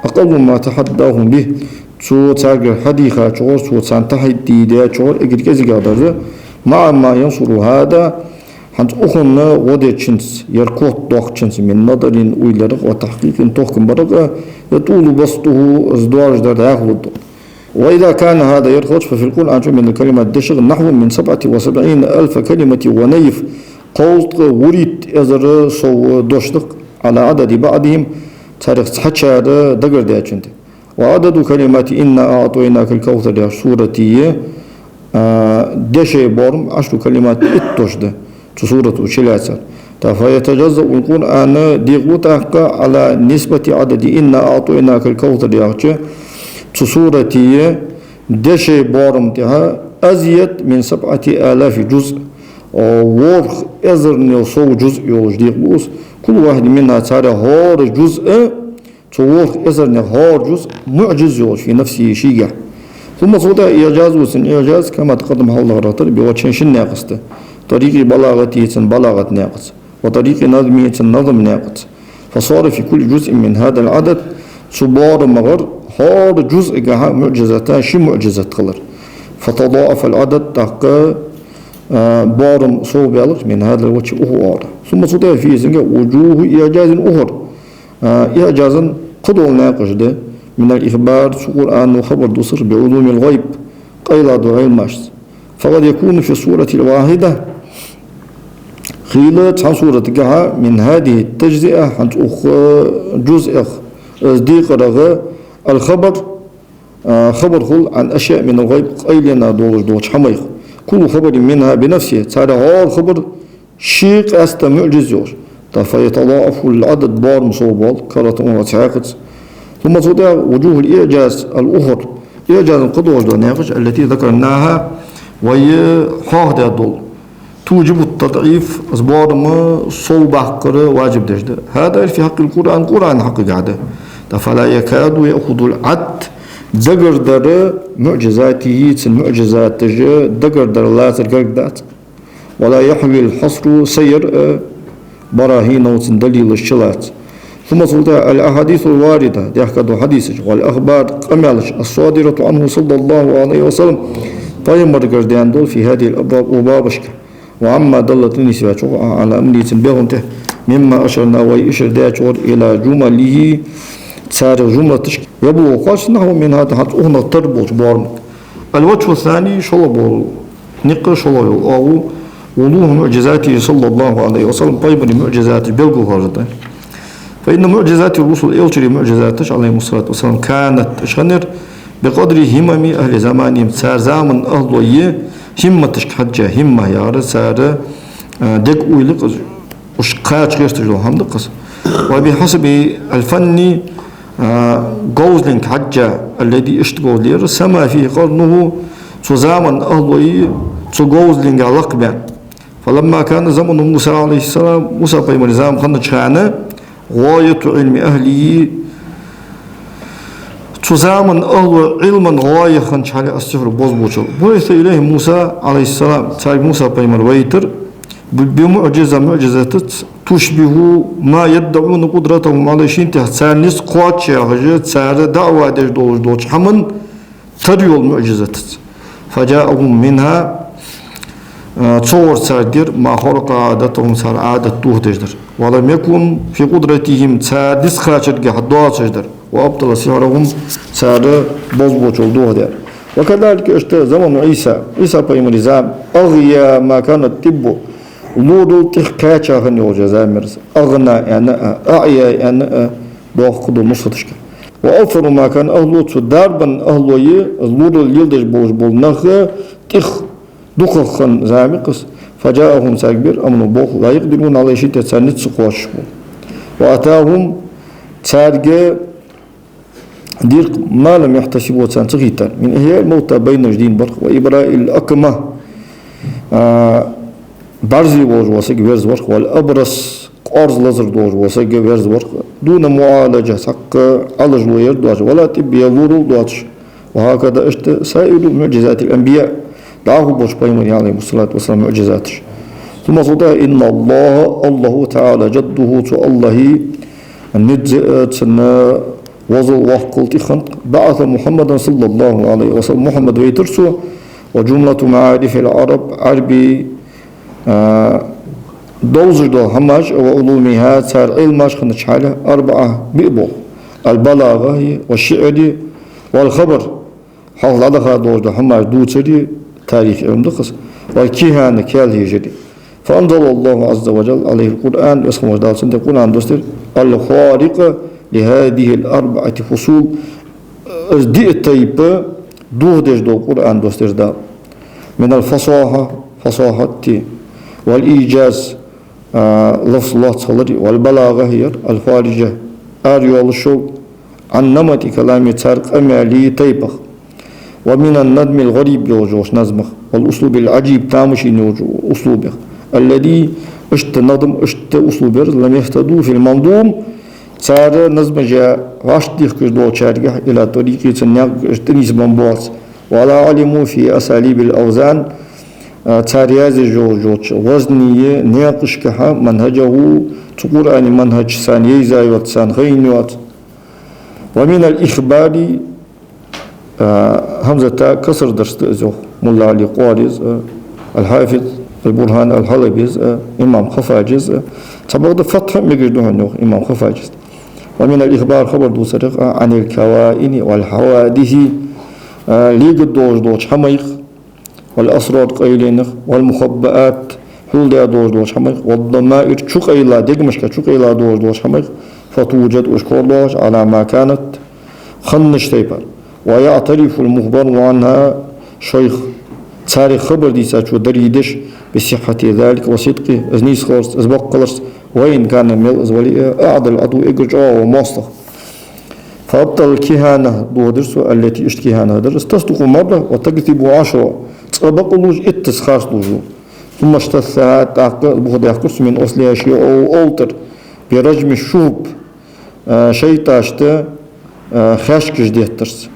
أقل ما تحداهم به شو تاجر حديثة شو تنتهي دي شو إجري كذي قدر مع ما ينصر هذا حنت أخونا ودي تشنس يركوت دوخ تشنس من نظر ويلرق وتحقيق توخم برقة يطول بسطه ازدواج در ياخد وإذا كان هذا يرخص ففي القرآن من الكلمات دشغ نحو من 77,000 كلمة ونيف قوت وريد أزر سو دوشتق على عدد بعضهم تاريخ حتى دقر دي أجنده وعدد كلمات إنا أعطيناك الكوثر يا سورتي دشي بورم 10 كلمات اتوشده سورة شلاسر فيتجزأ القرآن ديغوتاك على نسبة عدد إنا أعطيناك الكوثر يا سورتي دشي بورم تها أزيد من 7,000 جزء وورخ أزرني صو جزء يولج ديغوس كل واحد منها تاري هار جزء تورخ أزرني هار جزء معجز يولج في نفسه شيء ثم صوتا إعجاز وسن إعجاز كما تقدم الله راتر بوجهين ناقصته طريق بلاغته بلاغة ناقص وطريق نظمه نظم ناقص فصار في كل جزء من هذا العدد صبار مغر هار جزء جها معجزتان شي معجزة قلر فتضاعف العدد تحقى بارم صوبالغ من هذا الوجه أخر ثم صوتا في زنجة وجوه إعجاز أخر إعجازا قدر ناقش ده من الإخبار القرآن وخبر دوسر بعلوم الغيب قيل دعاء المشت فقد يكون في الصورة الواحدة خيلت عن صورة جها من هذه التجزئة عن جزء تصديق رغى الخبر خبر خل عن أشياء من الغيب قيلنا دوج حميخ كل خبر منها بنفسه ترى هذا الخبر شيء أست معجز يور فيتضاعف العدد بار مصوبال كرة وتعاقد ثم تضع وجوه الإعجاز الأخر إعجاز القدوة الناقش التي ذكرناها وهي حاضر دول توجب التضعيف أسبار ما صوب حقر واجب دجد هذا في حق القرآن قرآن حق قاعدة فلا يكاد يأخذ العد دقر در معجزاته معجزات دقر در لا ترقدات ولا يحوي الحصر سير براهين وتدليل الشلات ثم صلت الأحاديث الواردة يحكد حديث والأخبار قمالش الصادرة عنه صلى الله عليه وسلم طيب مرقردان دول في هذه الأبواب وبابشك وعما دلت النساء على أمنية بهم مما أشرنا ويشر داتور إلى جمله سار جملة يبلغ قاش نحو من هذا حتى أهنا تربط بارمك الوجه الثاني شلبه نقل شلبه أو وضوح معجزاته صلى الله عليه وسلم طيب معجزات بلغه هذا فإن معجزات الرسل إلتري معجزاتش عليه الصلاة والسلام كانت شنر بقدر همم أهل زمانهم سار زمن أهل همتش حجة همة يار سار دق ويلق وش قاش غيرتجو هم دقص وبحسب الفن جوزلين حجة الذي اشتغل لير سما فيه قرنه زمن أهل جوزلين لقبا فلما كان زمن موسى عليه السلام موسى بيمر زمان خنت شانه غاية علم أهله تزامن أهل علما غاية خنش على السحر بوزبوشل بعث إليه موسى عليه السلام تاج موسى بيمر ويتر بمعجزة تشبه ما يدعون قدرتهم على شيء تحسان نس قوات شيء سار دعوة دوج حمن تريو المعجزة فجاءهم منها تصور سادر ما خلق عادتهم صار عادة توه تجدر ولم يكن في قدرتهم سادس خاشر جهدوا تجدر وأبطل سحرهم صار بوزبوش الدوه در وكذلك زمن عيسى بيمر زام أغيا ما كانت تبو لودو تخكاتشا خنيو جزامرز أغنى يعني أعيا يعني دوخ قدو مصفتشك وأوفر ما كان أهلو تداربا أهلو لودو اليلدش بوش بولنخ تخ دخخن زامقس فجاءهم ساكبر أمن بوخ لا يقدرون على شيء تساند سقواش وأتاهم تارجة دير ما لم يحتسبوا تسانتغيتا من إحياء الموتى بين جدين برق وإبراء الأكمة برزي بوج وسق ورز ورق والأبرص قرز لزر دوج وسق ورز ورق دون معالجة حق علج لوير دوج ولا تبي ورو دوج وهكذا سائر معجزات الأنبياء دعاه بوش بيمن عليه الصلاة والسلام معجزاتش ثم صدق إن الله تعالى جده تو الله النجزات وظل وقلت خنق بعث محمد صلى الله عليه وسلم محمد ويترسو وجملة معارف العرب عربي دوزر دو هماج وعلومها صار علماش خنش حالة أربعة بيبو البلاغة والشعر والخبر حول هذا دوز دو هماج دوتري تاريخ علم دقص والكهانة كالهجري فأنزل الله عز وجل عليه القرآن اسمه وجدال سنة القرآن دوستر الخارق لهذه الأربعة فصول ازدي التيب دوه ديش دو القرآن دوستر دا من الفصاحة فصاحة والإيجاز لفظ الله صلري والبلاغة هي الخارجة آريو الشوق عن نمط كلام تارق أمالي تيبخ ومن الندم الغريب يوجوش نظمه والأسلوب العجيب تامشي يوجو أسلوبه الذي اشت نظم اشت أسلوبه لم يهتدوا في المنظوم صار نظم جاء واشتيخ كجدو شارجه إلى طريقة النق اشتنيس بمبوس ولا علموا في أساليب الأوزان تارياز جوجوش وزنية ناقشكها منهجه تقول أن منهج ثاني زايوت ثان غينيوت ومن الإخبار همزة كسر درس زوخ ملا علي قارز الحافظ البرهان الحلبيز إمام خفاجز تبغض فتح مجدوه نوخ إمام خفاجز ومن الإخبار خبر دوسرق عن الكوائن والحوادث ليق دوج حميق والأسرار قيلينخ والمخبئات حول ديا دوج حميق والضمائر شق إلا دقمشك شق إلا دوج حميق فتوجد أشكال على ما كانت خنش تيبر ويعترف المخبر عنها شيخ تاريخ خبر ديسا شو دريدش بصحة ذلك وصدقه ازنيس خورس ازبق قلرس وإن كان ميل ازولي أعدل عدو إقرج وموصلة فأبطل الكهانة دودرس التي اشتكهانة درس تصدق مرة وتكذب 10 تسبق لوج اتسخاص لوجو ثم اشتثها تعقل بخد يحكس من أصلها شيء أو أولتر برجم الشوب شيء تاشته خاشكش ديترس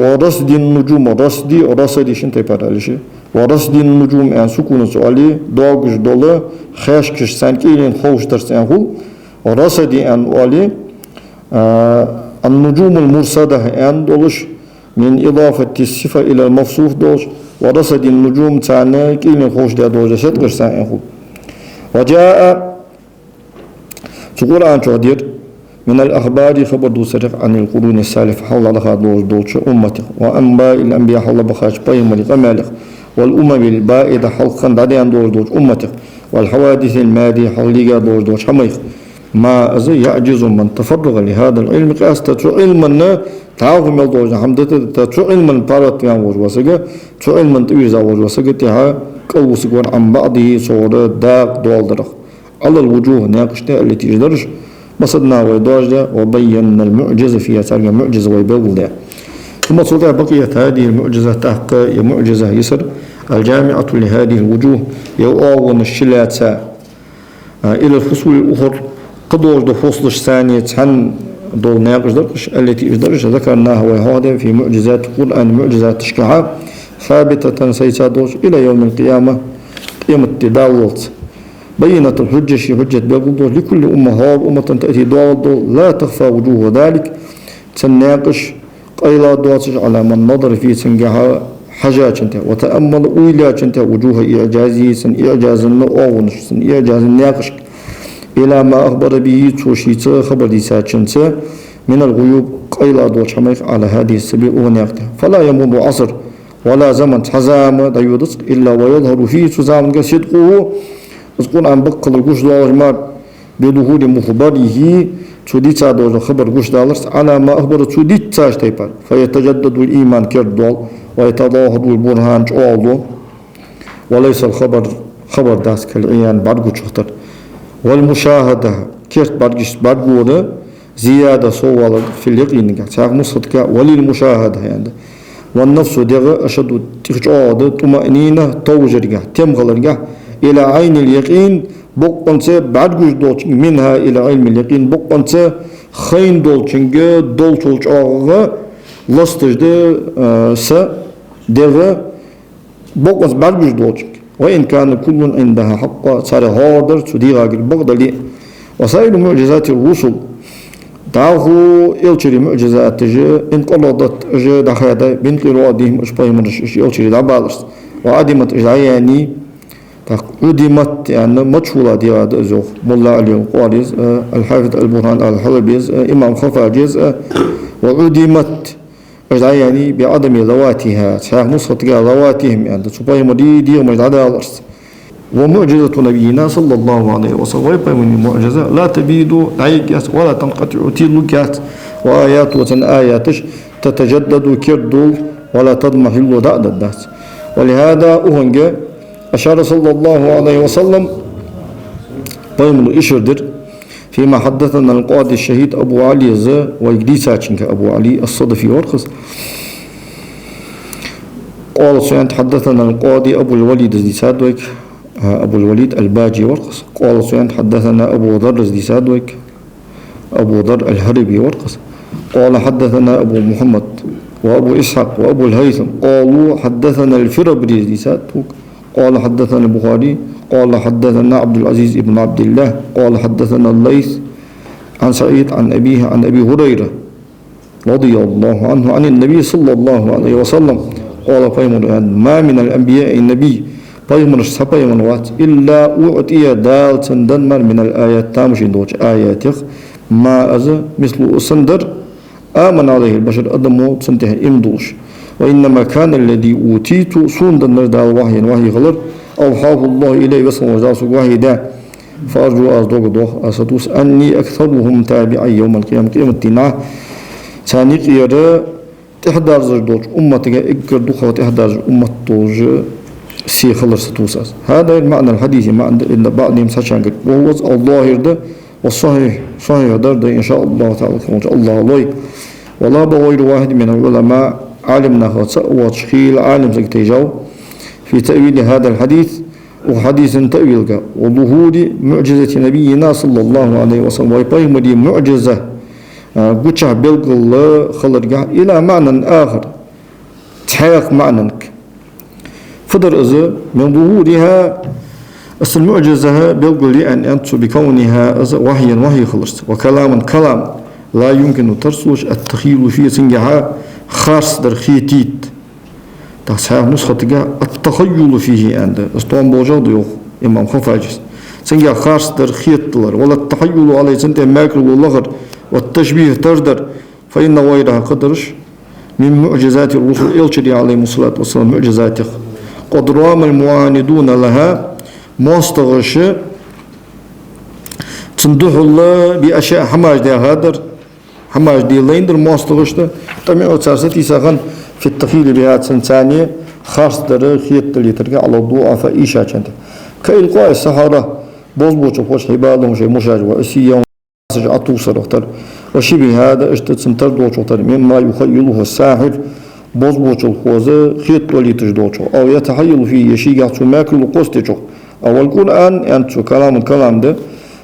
ورصد النجوم ورصدي شنو تبارك شيء ورصد النجوم يعني سكون سؤالي دوغش دوله خاشكش سانكيلين خوش درس يعني هو ورصدي يعني أولي النجوم المرصدة يعني دولش من إضافة الصفة إلى الموصوف دوش ورصد النجوم تاعنا كيلين خوش دا دوش ستغش يعني هو وجاء تقول عن شهدير من الأخبار خبر دوسرق عن القرون السالفة حول لها دوش أمته وأنباء الأنبياء حول بخاش بايم لغمالخ والأمم البائدة حلقا داديان دوش أمته والحوادث المادية حول لغا دوش حميخ ما أزي يعجز من تفرغ لهذا العلم قاس تتو علما تعاظم الدوش حمدت تتو علما بارت يان وجوسك تتو علما تويزا وجوسك تها قوسك عن بعضه صورة داق دوالدرخ على الوجوه ناقشتها التي يجدرش بصدنا ويدوجنا وبينا المعجزة فيها تارجع معجزة ويبول ثم تطلع بقية هذه المعجزة تحق معجزة يسر الجامعة لهذه الوجوه يؤون الشلات إلى الفصول الأخرى قدوش دو فصلش ثانية عن دول ناقش درقش التي يجدرش ذكرناها وهذا في معجزات القرآن معجزات تشكعها ثابتة سيسادوش إلى يوم القيامة قيامة تداولت بينت الحجة حجة بيقول لكل أمة هار أمة تأتي دول لا تخفى وجوه ذلك تناقش قيلا دواتش على من نظر في سنجها حاجات انت وتأمل أويلات انت وجوه إعجازي سن إعجاز النقاونش سن إعجاز الناقش إلى ما أخبر به توشيت خبر ديساتشنت من الغيوب قيلا دواتش حميق على هذه السبيل وناقته فلا يمر عصر ولا زمن حزام دايودس إلا ويظهر فيه تزام صدقه أذكر عن بقل الجوش دالجمار بظهور مخبره توديت هذا خبر جوش دالرس على ما أخبر توديت تاج تيبان فيتجدد الإيمان كردول ويتظاهر البرهان جوالو وليس الخبر خبر داس كالعيان بارجو شختر والمشاهدة كيرت بارجش بارجو زيادة صوالة في اليقين كاع مصدق وللمشاهدة يعني والنفس دغ أشد تخجعاد طمأنينة توجر تمغلر إلى عين اليقين بقنسة بعد جوج دولش منها إلى علم اليقين بقنسة خين دولشنج دولش آغا لستجد س دغ بقنسة بعد جوج دولشنج وإن كان كل عندها حق صار هادر تديغا البغدلي وسائل معجزات الرسل تعاهو إلشري معجزات انقلضت دخادا بنت رادهم أشباه من إلشري دعبالس وعدمت إجعياني قدمت يعني مشهورة دي هذا زوج ملا علي القاريز الحافظ البرهان الحلبيز إمام خفاجيز وعدمت يعني بعدم ذواتها صحيح نصف ذواتهم يعني سبحانه مدي مجد الأرض ومعجزة نبينا صلى الله عليه وسلم من المعجزة لا تبيد عيقات ولا تنقطع تلقات وآيات وآياتش تتجدد كردول ولا تضمحل دعد الناس ولهذا أهنج أشار صلى الله عليه وسلم قيم إشردر فيما حدثنا القاضي الشهيد أبو علي ويجدي ساتشنك أبو علي الصدفي ورخص قال سيان حدثنا القاضي أبو الوليد الزيسادويك أبو الوليد الباجي ورخص قال سيان حدثنا أبو ذر الزيسادويك أبو ذر الهربي ورخص قال حدثنا أبو محمد وأبو إسحاق وأبو الهيثم قالوا حدثنا الفربري الزيسادويك قال حدثنا البخاري قال حدثنا عبد العزيز بن عبد الله قال حدثنا الليث عن سعيد عن أبيه عن أبي هريرة رضي الله عنه عن النبي صلى الله عليه وسلم قال فيمر ما من الأنبياء النبي فيمر سبيمن وات إلا أعطي دال سندن من الآيات تامشين دوش آياتك ما أز مثل أسندر آمن عليه البشر أدمو سنته إمدوش وإنما كان الذي أوتيت سندن دال وحي غلر أوحاه الله إليه وصل وجاسك وحي دا فأرجو أصدق دوخ أسدوس أني أكثرهم تابعي يوم القيامة قيامة دينا ثاني قيادة تحدار زردوج أمتك إكر دوخة تحدار أمت دوج سيخلر ستوساس هذا المعنى الحديثي معنى إن بعضهم ساشانك وهو الظاهر ده والصحيح صحيح ده إن شاء الله تعالى كما شاء الله الله ولا بغير واحد من العلماء عالمنا وتشخيل عالم زكتيجاو في تأويل هذا الحديث وحديث تأويل وظهور معجزة نبينا صلى الله عليه وسلم ويبين معجزة قتش بلغ الله خلق إلى معنى آخر تحقق معنى فدر إذا من ظهورها أصل المعجزة بلغ لأن أنت بكونها وحي خلص وكلام كلام لا يمكن ترسوش التخيل فيه سنجها خاص در خيتيت تحسها نسخة التخيل فيه عند استوان بوجود يوخ إمام خفاجس سنجها خاص در خيتلر ولا التخيل عليه سنتين ماكر واللغر والتشبيه تردر فإن غيرها قدرش من معجزات الرسل إلشري عليه الصلاة والسلام معجزاته قد رام المعاندون لها مستغش تندح الله بأشياء حماج دي هادر حماج دي ليندر مستغش تمام تسارستي ساخن في التخيل بهذا سنسانية خاص در خيط اللي ترجع على الضوء فإيشا كنت كإلقاء السحرة بوزبوش وفوش حبالهم شيء مشاج وأسيا أطوسر أختر وشبه هذا اشتت سنتر دوش أختر مما يخيله الساحر بوزبوش الخوزة خيط ولي تجدوش أو يتحيل فيه يشيق ماكل وقوستيش أو القرآن أنت كلام ده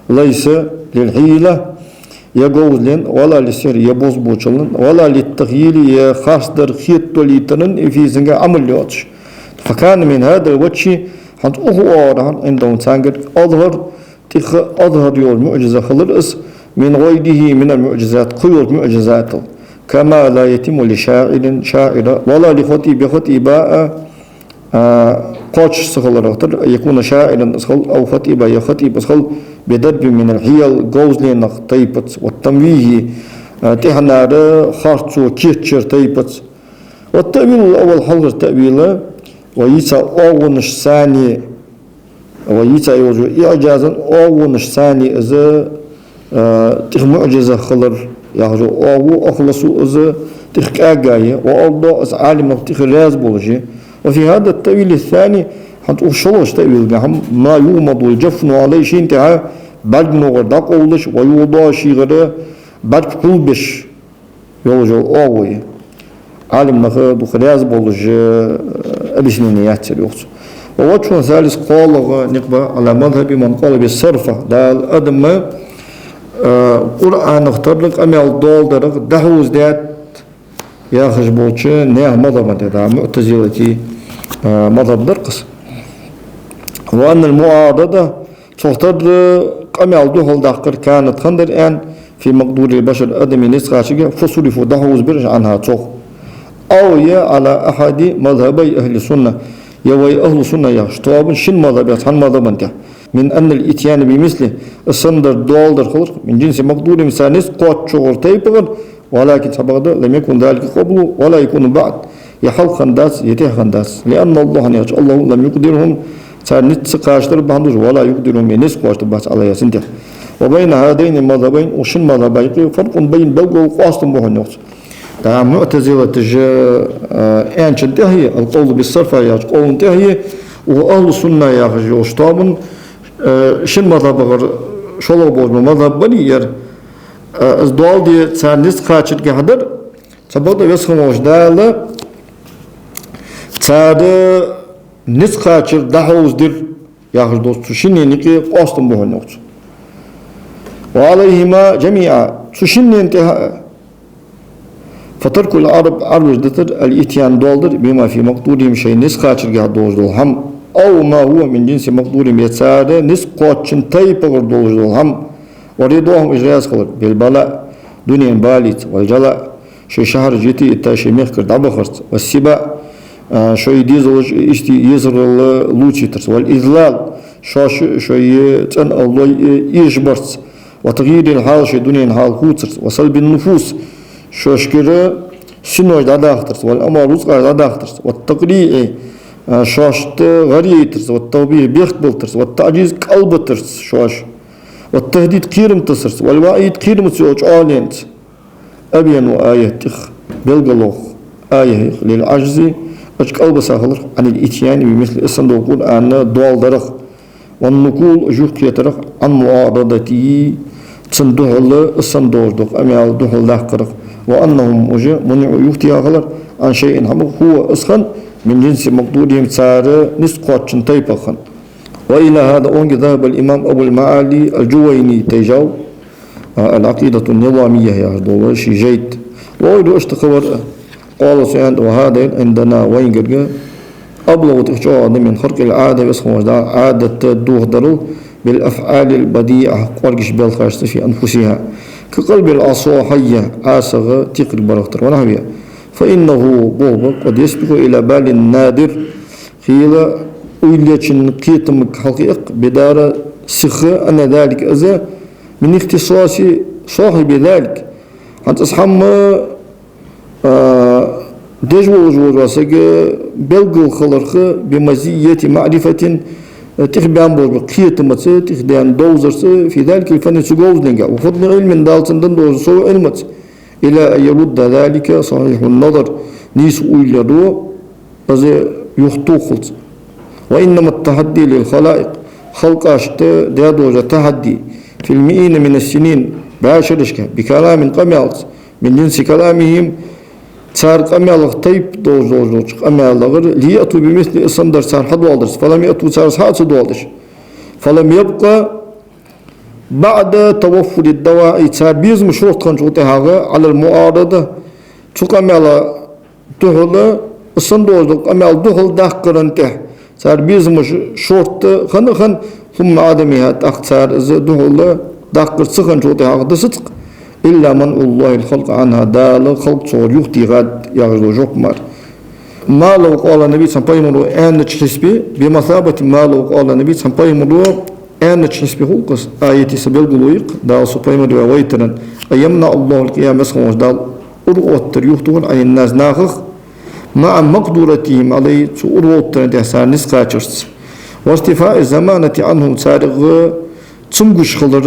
ليس للحيلة يجوز لين ولا للسحر يبوز بوشلن ولا للتخيل يخاص در خيط ولي تنن في زنجة عمل لوتش فكان من هذا الوجه حنت أخوارهن عندهم تانجر أظهر يول معجزة خلرس من غيره من المعجزات قيود معجزات كما لا يتم لشاعر ولا لخطيب خطيباء قوش سخل رغتر يكون شاعرا سخل أو خطيبا يخطيب سخل بدرب من الحيل قوز لينخ طيبت والتمويه تحنار خارتو كيتشر طيبت والتأويل الأول حلق التأويل ويسا أغنش ثاني ويسا يوجو إعجازا أغنش ثاني إذا تخ معجزة خلر يخرج أو أخلصوا إذا تخ كأجاية والله إذا عالم تخ راز بولجي وفي هذا التأويل الثاني حتى شلوش تأويل جهم ما يومض الجفن عليه شيء انتهى بعد نور دقولش ويوضع شيء غيره بعد قلبش يوجو أوي عالم نخد وخراز بولجي أبيشنيات سلوخس ووجه ثالث قال نقبة على مذهب من قال بالصرفة ده الأدم قرآن اختار لك أمي الضال درق دهوز دات يا خشبوتش نيه مذهب ده معتزلتي مذهب درقس وأن المعارضة تختار أمي الضال دقر كانت خندر الآن في مقدور البشر أدمي نسخة شيء فصرفوا دهوز برج عنها تخ أو يا على أحد مذهبي أهل السنة يوي أهل السنة يشتواب شن مذهبات عن مذهب من أن الإتيان بمثله الصندر دولدر خلق من جنس مقدور مسانس قوت شغل تيبغر ولكن سبق لم يكن ذلك قبله ولا يكون بعد يحل خنداس يتيه خنداس لأن الله الله لم يقدرهم سانس قاشتر بهندوش ولا يقدرهم ينس قاشتر بس على يسنته وبين هذين المذهبين وشن مذهبين فرق بين بلغ وقاصد بهنوس ده معتزلة أن تنتهي القول بالصرف يا قول انتهي وأهل السنة يا خجي وشطابن شن مذهب غير شلو بوز مذهب بنير الدوال دي تسانيس خاطر كهدر سبب يسخن وجدال تساد نس خاطر دهوز دير يا خجي دوست شني نكي قاصد بهنوس وعليهما جميعا شني انتهى فترك العرب عرب دتر الاتيان دولدر بما في مقدورهم شيء نسخة شرجع دوزدل هم أو ما هو من جنس مقدورهم يتساعد نسخة شنتاي بقر دوزدل هم وريدوهم إجراء خلق بالبلاء دنيا باليت والجلاء شيء شهر جيتي التاشي مخكر دبخرت والسباء شيء ديزل اشتي يزر لوتشيترس والإذلال شيء تن الله يجبرت وتغيير الحال شيء دنيا الحال خوترس وسلب النفوس شاشكرة سنوج داداخترس والأمر رزق داداخترس والتقريع شاشت غريترس والتوبيخ بيختبلترس والتعجيز قلبترس شاش والتهديد كيرم تسرس والوعيد كيرم تسوج آلينت أبين وآية تخ بلغلوخ آية للعجز أج قلب ساخلر عن الإتيان بمثل الصندوق القرآن دوال درخ والنقول أجوك يترخ عن معارضته تصندوه الله الصندوق دوق أميال دوه الله قرق وأنهم وجه منع يفتي أغلر عن شيء هم هو أسخن من جنس مقدورهم سارة نسقات شنطي بخن وإلى هذا أنجي ذهب الإمام أبو المعالي الجويني تيجاو العقيدة النظامية يا هدول شي جيد وأيضا اشتخبر قال سيان وهذا عندنا وين أبلغ تخشوا من خرق العادة يسخون عادة دوغدرو بالأفعال البديعة قرقش بالخاشة في أنفسها كقلب الأصوحية عاسغة تقر برغتر ونحوها فإنه بوب قد يسبق إلى بال النادر خيلا ويليتشن قيتمك حقيق بدار سخة أن ذلك أذى من اختصاص صاحب ذلك حتى أصحاب دجوج وراسك بلغ خلرخ بمزية معرفة تخبان بوز قيتمت تخدان دوزرس في ذلك الفن سجوز لنجا وفضل علم دالتن دوز سو علمت إلى أن يرد ذلك صحيح النظر نيس ويلدو أزي يخطو خلط وإنما التحدي للخلائق خلق أشت دادوجة تحدي في المئين من السنين باشرشك بكلام قميالت من جنس كلامهم صار قميالغ طيب دوز قميالغر ليأتوا بمثل إصندر صار حد والدرس فلم يأتوا صار ساعة دوالدرس فلم يبقى بعد توفر الدواء صار بيزم شروط خنجوتها على المعارضة تقميال دخل الصندوق قميال دخل داخل صار بيزم شورت خن ثم عدمها تأخذ دخل داخل سخن شوتها دصدق إلا من الله الخلق عنها دال خلق صور يختي غاد يغزو جوكمار ما لو قال النبي صلى الله عليه وسلم أن تحسبي بمثابة ما لو قال النبي صلى الله عليه وسلم أن تحسبي خلقس آيتي سبيل قلويق دال سبحانه ويترن أيمنع الله القيامة سخوش دال أرغوتر يختون عن الناس ناخخ مع مقدورتهم عليه أرغوتر دهسان نسقاتشرس واستفاء الزمانة عنهم سارغ تسمقش خلر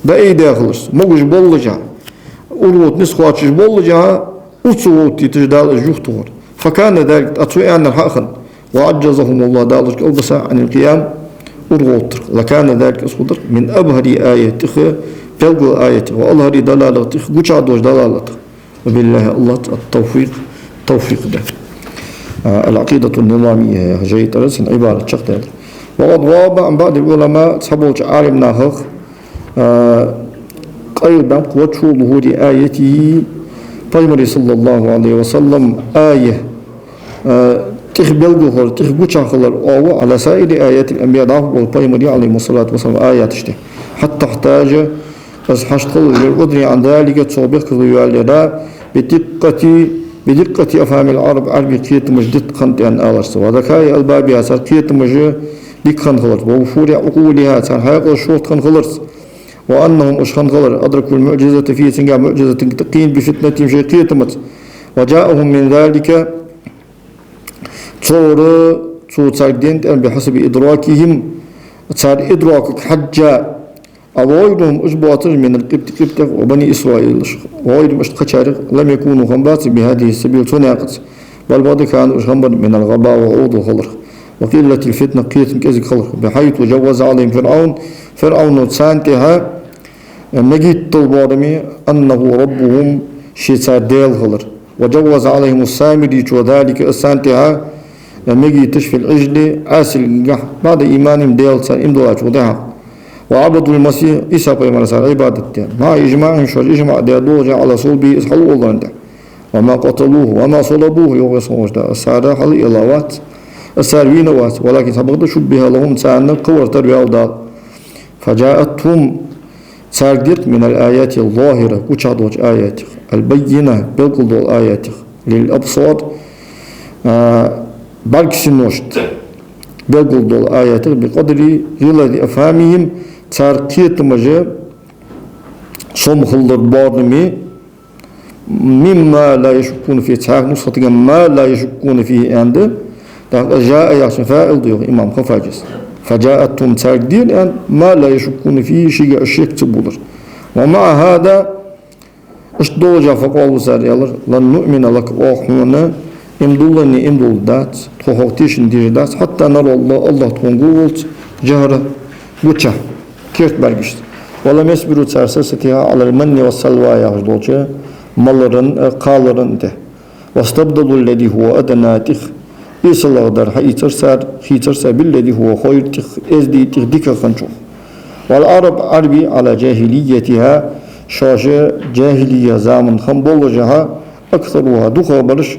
da eyde kılır. Moguş bolluca. Urut nisquatış bolluca uçuğut titjdal juhtur. Fakane ذلك أتوئان الحق وعجزهم الله دالك ألبسا عن القيام uruttur. لكان ذلك أصدر من أبهر آياتك بلغ آياتك وأظهر دلالتك قشعدوش دلالتك وبالله الله التوفيق ده. العقيدة النظامية جيد رسن عبارة شخص وقد غاب عن بعض العلماء صحبوش عالم ناخخ قيدا وجه ظهور آيته Peygamber sallallahu aleyhi ve sellem ayet تخبلغور تخبوشاخلر أو على سائر آيات الأنبياء ضعف والبيمري عليه الصلاة والسلام آيات اشته حتى احتاج أصحاشت للقدر عن ذلك تصوبك ذيالنا بدقة أفهام العرب عربي كيت مجدد خنت أن آلرس وذكاء البابي أسر كيت مج لكخن خلر ووفور عقولها سر حياق الشوط خن خلرس وأنهم أشخن خلر أدركوا المعجزة في سنجا معجزة تقين بفتنة شيء كيتمت وجاءهم من ذلك صور تساعدين بحسب إدراكهم صار إدراك حجة أوائلهم أشباطر من القبط وبني إسرائيل وأوائلهم أشتخشارق لم يكونوا خنبات بهذه السبيل تناقض بل بعض كانوا أشخنبا من الغباء وعوض الخلق وقلة الفتنة قيت كذلك خلق بحيث جوز عليهم فرعون سانتها مجيد طلبارمي أنه ربهم شيسار ديل خلق وجوز عليهم السامري وذلك سانتها مجي تشفي العجل عاسل بعد إيمانهم ديال سار إمدواج وضعها وعبدوا المسيح إسا قيمنا سار عبادته مع إجماعهم شو الإجماع ديالوج على صلبه إسحلوا الله عنده وما قتلوه وما صلبوه يوغسون وجده السارة حل إلاوات الساروينوات ولكن سبقت شبه لهم سارنا قوة تربية ودار فجاءتهم ساردت من الآيات الظاهرة كتشادوج آيات البينة بالقلد الآيات للأبصار بالكسين نوشت بقول دول آيات بقدر غلظ أفهامهم صار كيت مجا صم خلر بارمي مما لا يشكون فيه تاع نصرة ما لا يشكون فيه عنده جاء يحسن فاعل ديو إمام خفاجس فجاءتهم تاقدين أن ما لا يشكون فيه شيء الشيك تبولر ومع هذا اشتدوجا فقالوا ساريالر لن نؤمن لك أخونا امدولني امدول دات تخوتيشن دير دات حتى نرى الله تونغولت جهرة بوتشا كيرت برجشت ولم يصبروا تسارستها على المن والسلوى يهجدوجا ملرن قالرن ده واستبدلوا الذي هو أدنى تخ إيصال در حيتر سار بالذي هو خير إزدي تغديك خنشوف والعرب عربي على جاهليتها شاجة جاهلية زامن خنبولجها أكثرها دخا برش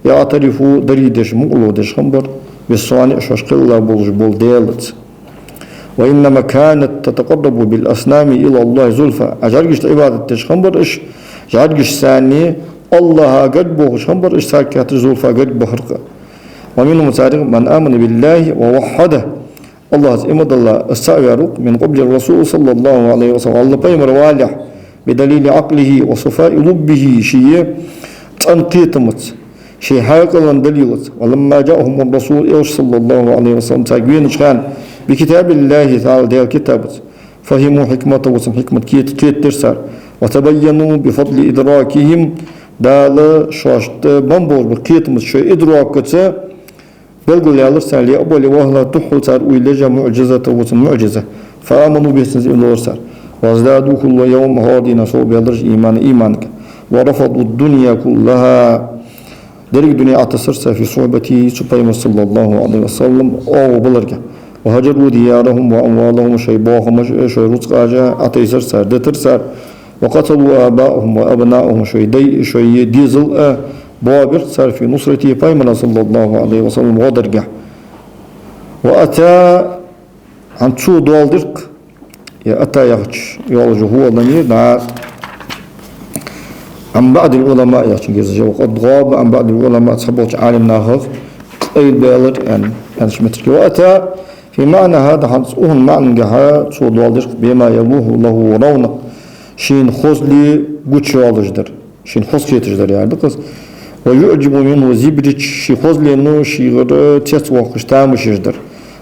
يعترفوا دريدش مقلودش خنبر بالصانع شاش قلة بولج بول ديالت وإنما كانت تتقرب بالأصنام إلى الله زلفى أجرجش عبادة تشخنبر إش جرجش ثاني الله قد بوغش خنبر إش ساكات زلفى قد بحرقة ومنهم صادق من آمن بالله ووحده الله إمد الله استعيرك من قبل الرسول صلى الله عليه وسلم الله بيمر والح بدليل عقله وصفاء لبه شيء تنقيتمت شيء حقا دليلت ولما جاءهم الرسول صلى الله عليه وسلم تاقوين شخان بكتاب الله تعالى ديال كتابت فهموا حكمته وسم حكمة كيت ترسال وتبينوا بفضل إدراكهم دال شاشت بمبور بكيتمت شيء إدراكته بلغل يالرسال لأبولي وهلا تحول سار ويلجا معجزة وسم معجزة فآمنوا بسنز إلى الرسال وازدادوا كل يوم هادين صوب يدرج إيمانك ورفضوا الدنيا كلها درك الدنيا أتصرس في صحبة سبحانه صلى الله عليه وسلم أو بلرك وهجروا ديارهم وأموالهم شيباهم شي رزقاجا أتيسر سار دترسار وقتلوا آباءهم وأبناءهم شي ديزل بابر صار في نصرته بايمنا صلى الله عليه وسلم ودرجه وأتى عن شو دوالدرك يا أتى يغش يولج هو ضمير عن بعض العلماء يغش وقد غاب عن بعض العلماء صبوت عالم ناخذ أي بالر أن شمتك وأتى في معنى هذا حنسؤهم معنى جها شو دوالدرك بما يلوه له رونق شين خزلي قوتش والجدر شين خزلي تجدر يعني قص ويعجب منه زبرج شي خزلي إنه شي غير تسوق تامش يجدر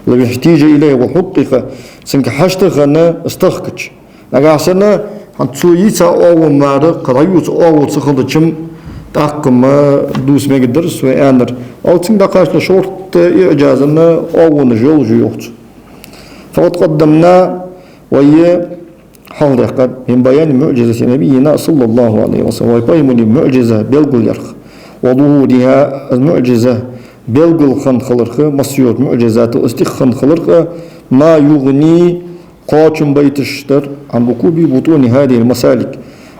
لو يحتاج إليه وحقق سنك حشتغنا استخكش لكن هنتسو يسا أو مارا قريوس أو تخلصم تاكم دوس مقدر سوى أنر أو تنك دقاش لشورت إعجازنا أو نجول جيوت فقد قدمنا وهي حلقة من بيان معجزة نبينا صلى الله عليه وسلم ويقيم معجزة بلغ يرخ وظهورها المعجزة بلغ خلق مسيور معجزات الاستخن خلق ما يغني قاچم بيتشتر عن ركوب بطون هذه المسالك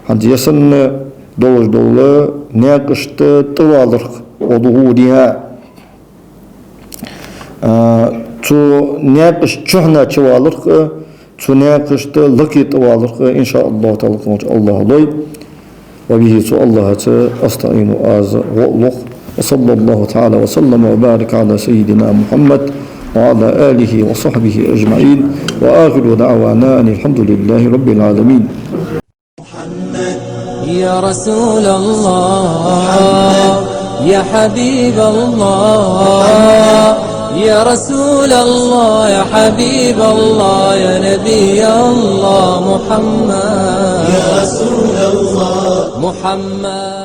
عند يسن دولة ناقشت طوالرق وظهورها تو ناقش شحنة شوالرق تو ناقشت لقي طوالرق إن شاء الله تعالى الله لي وبه سؤال الله أستعين وأغلق وصلى الله تعالى وسلم وبارك على سيدنا محمد وعلى آله وصحبه أجمعين وآخر دعوانا أن الحمد لله رب العالمين. يا رسول الله يا حبيب الله يا رسول الله يا حبيب الله يا نبي الله محمد يا رسول الله محمد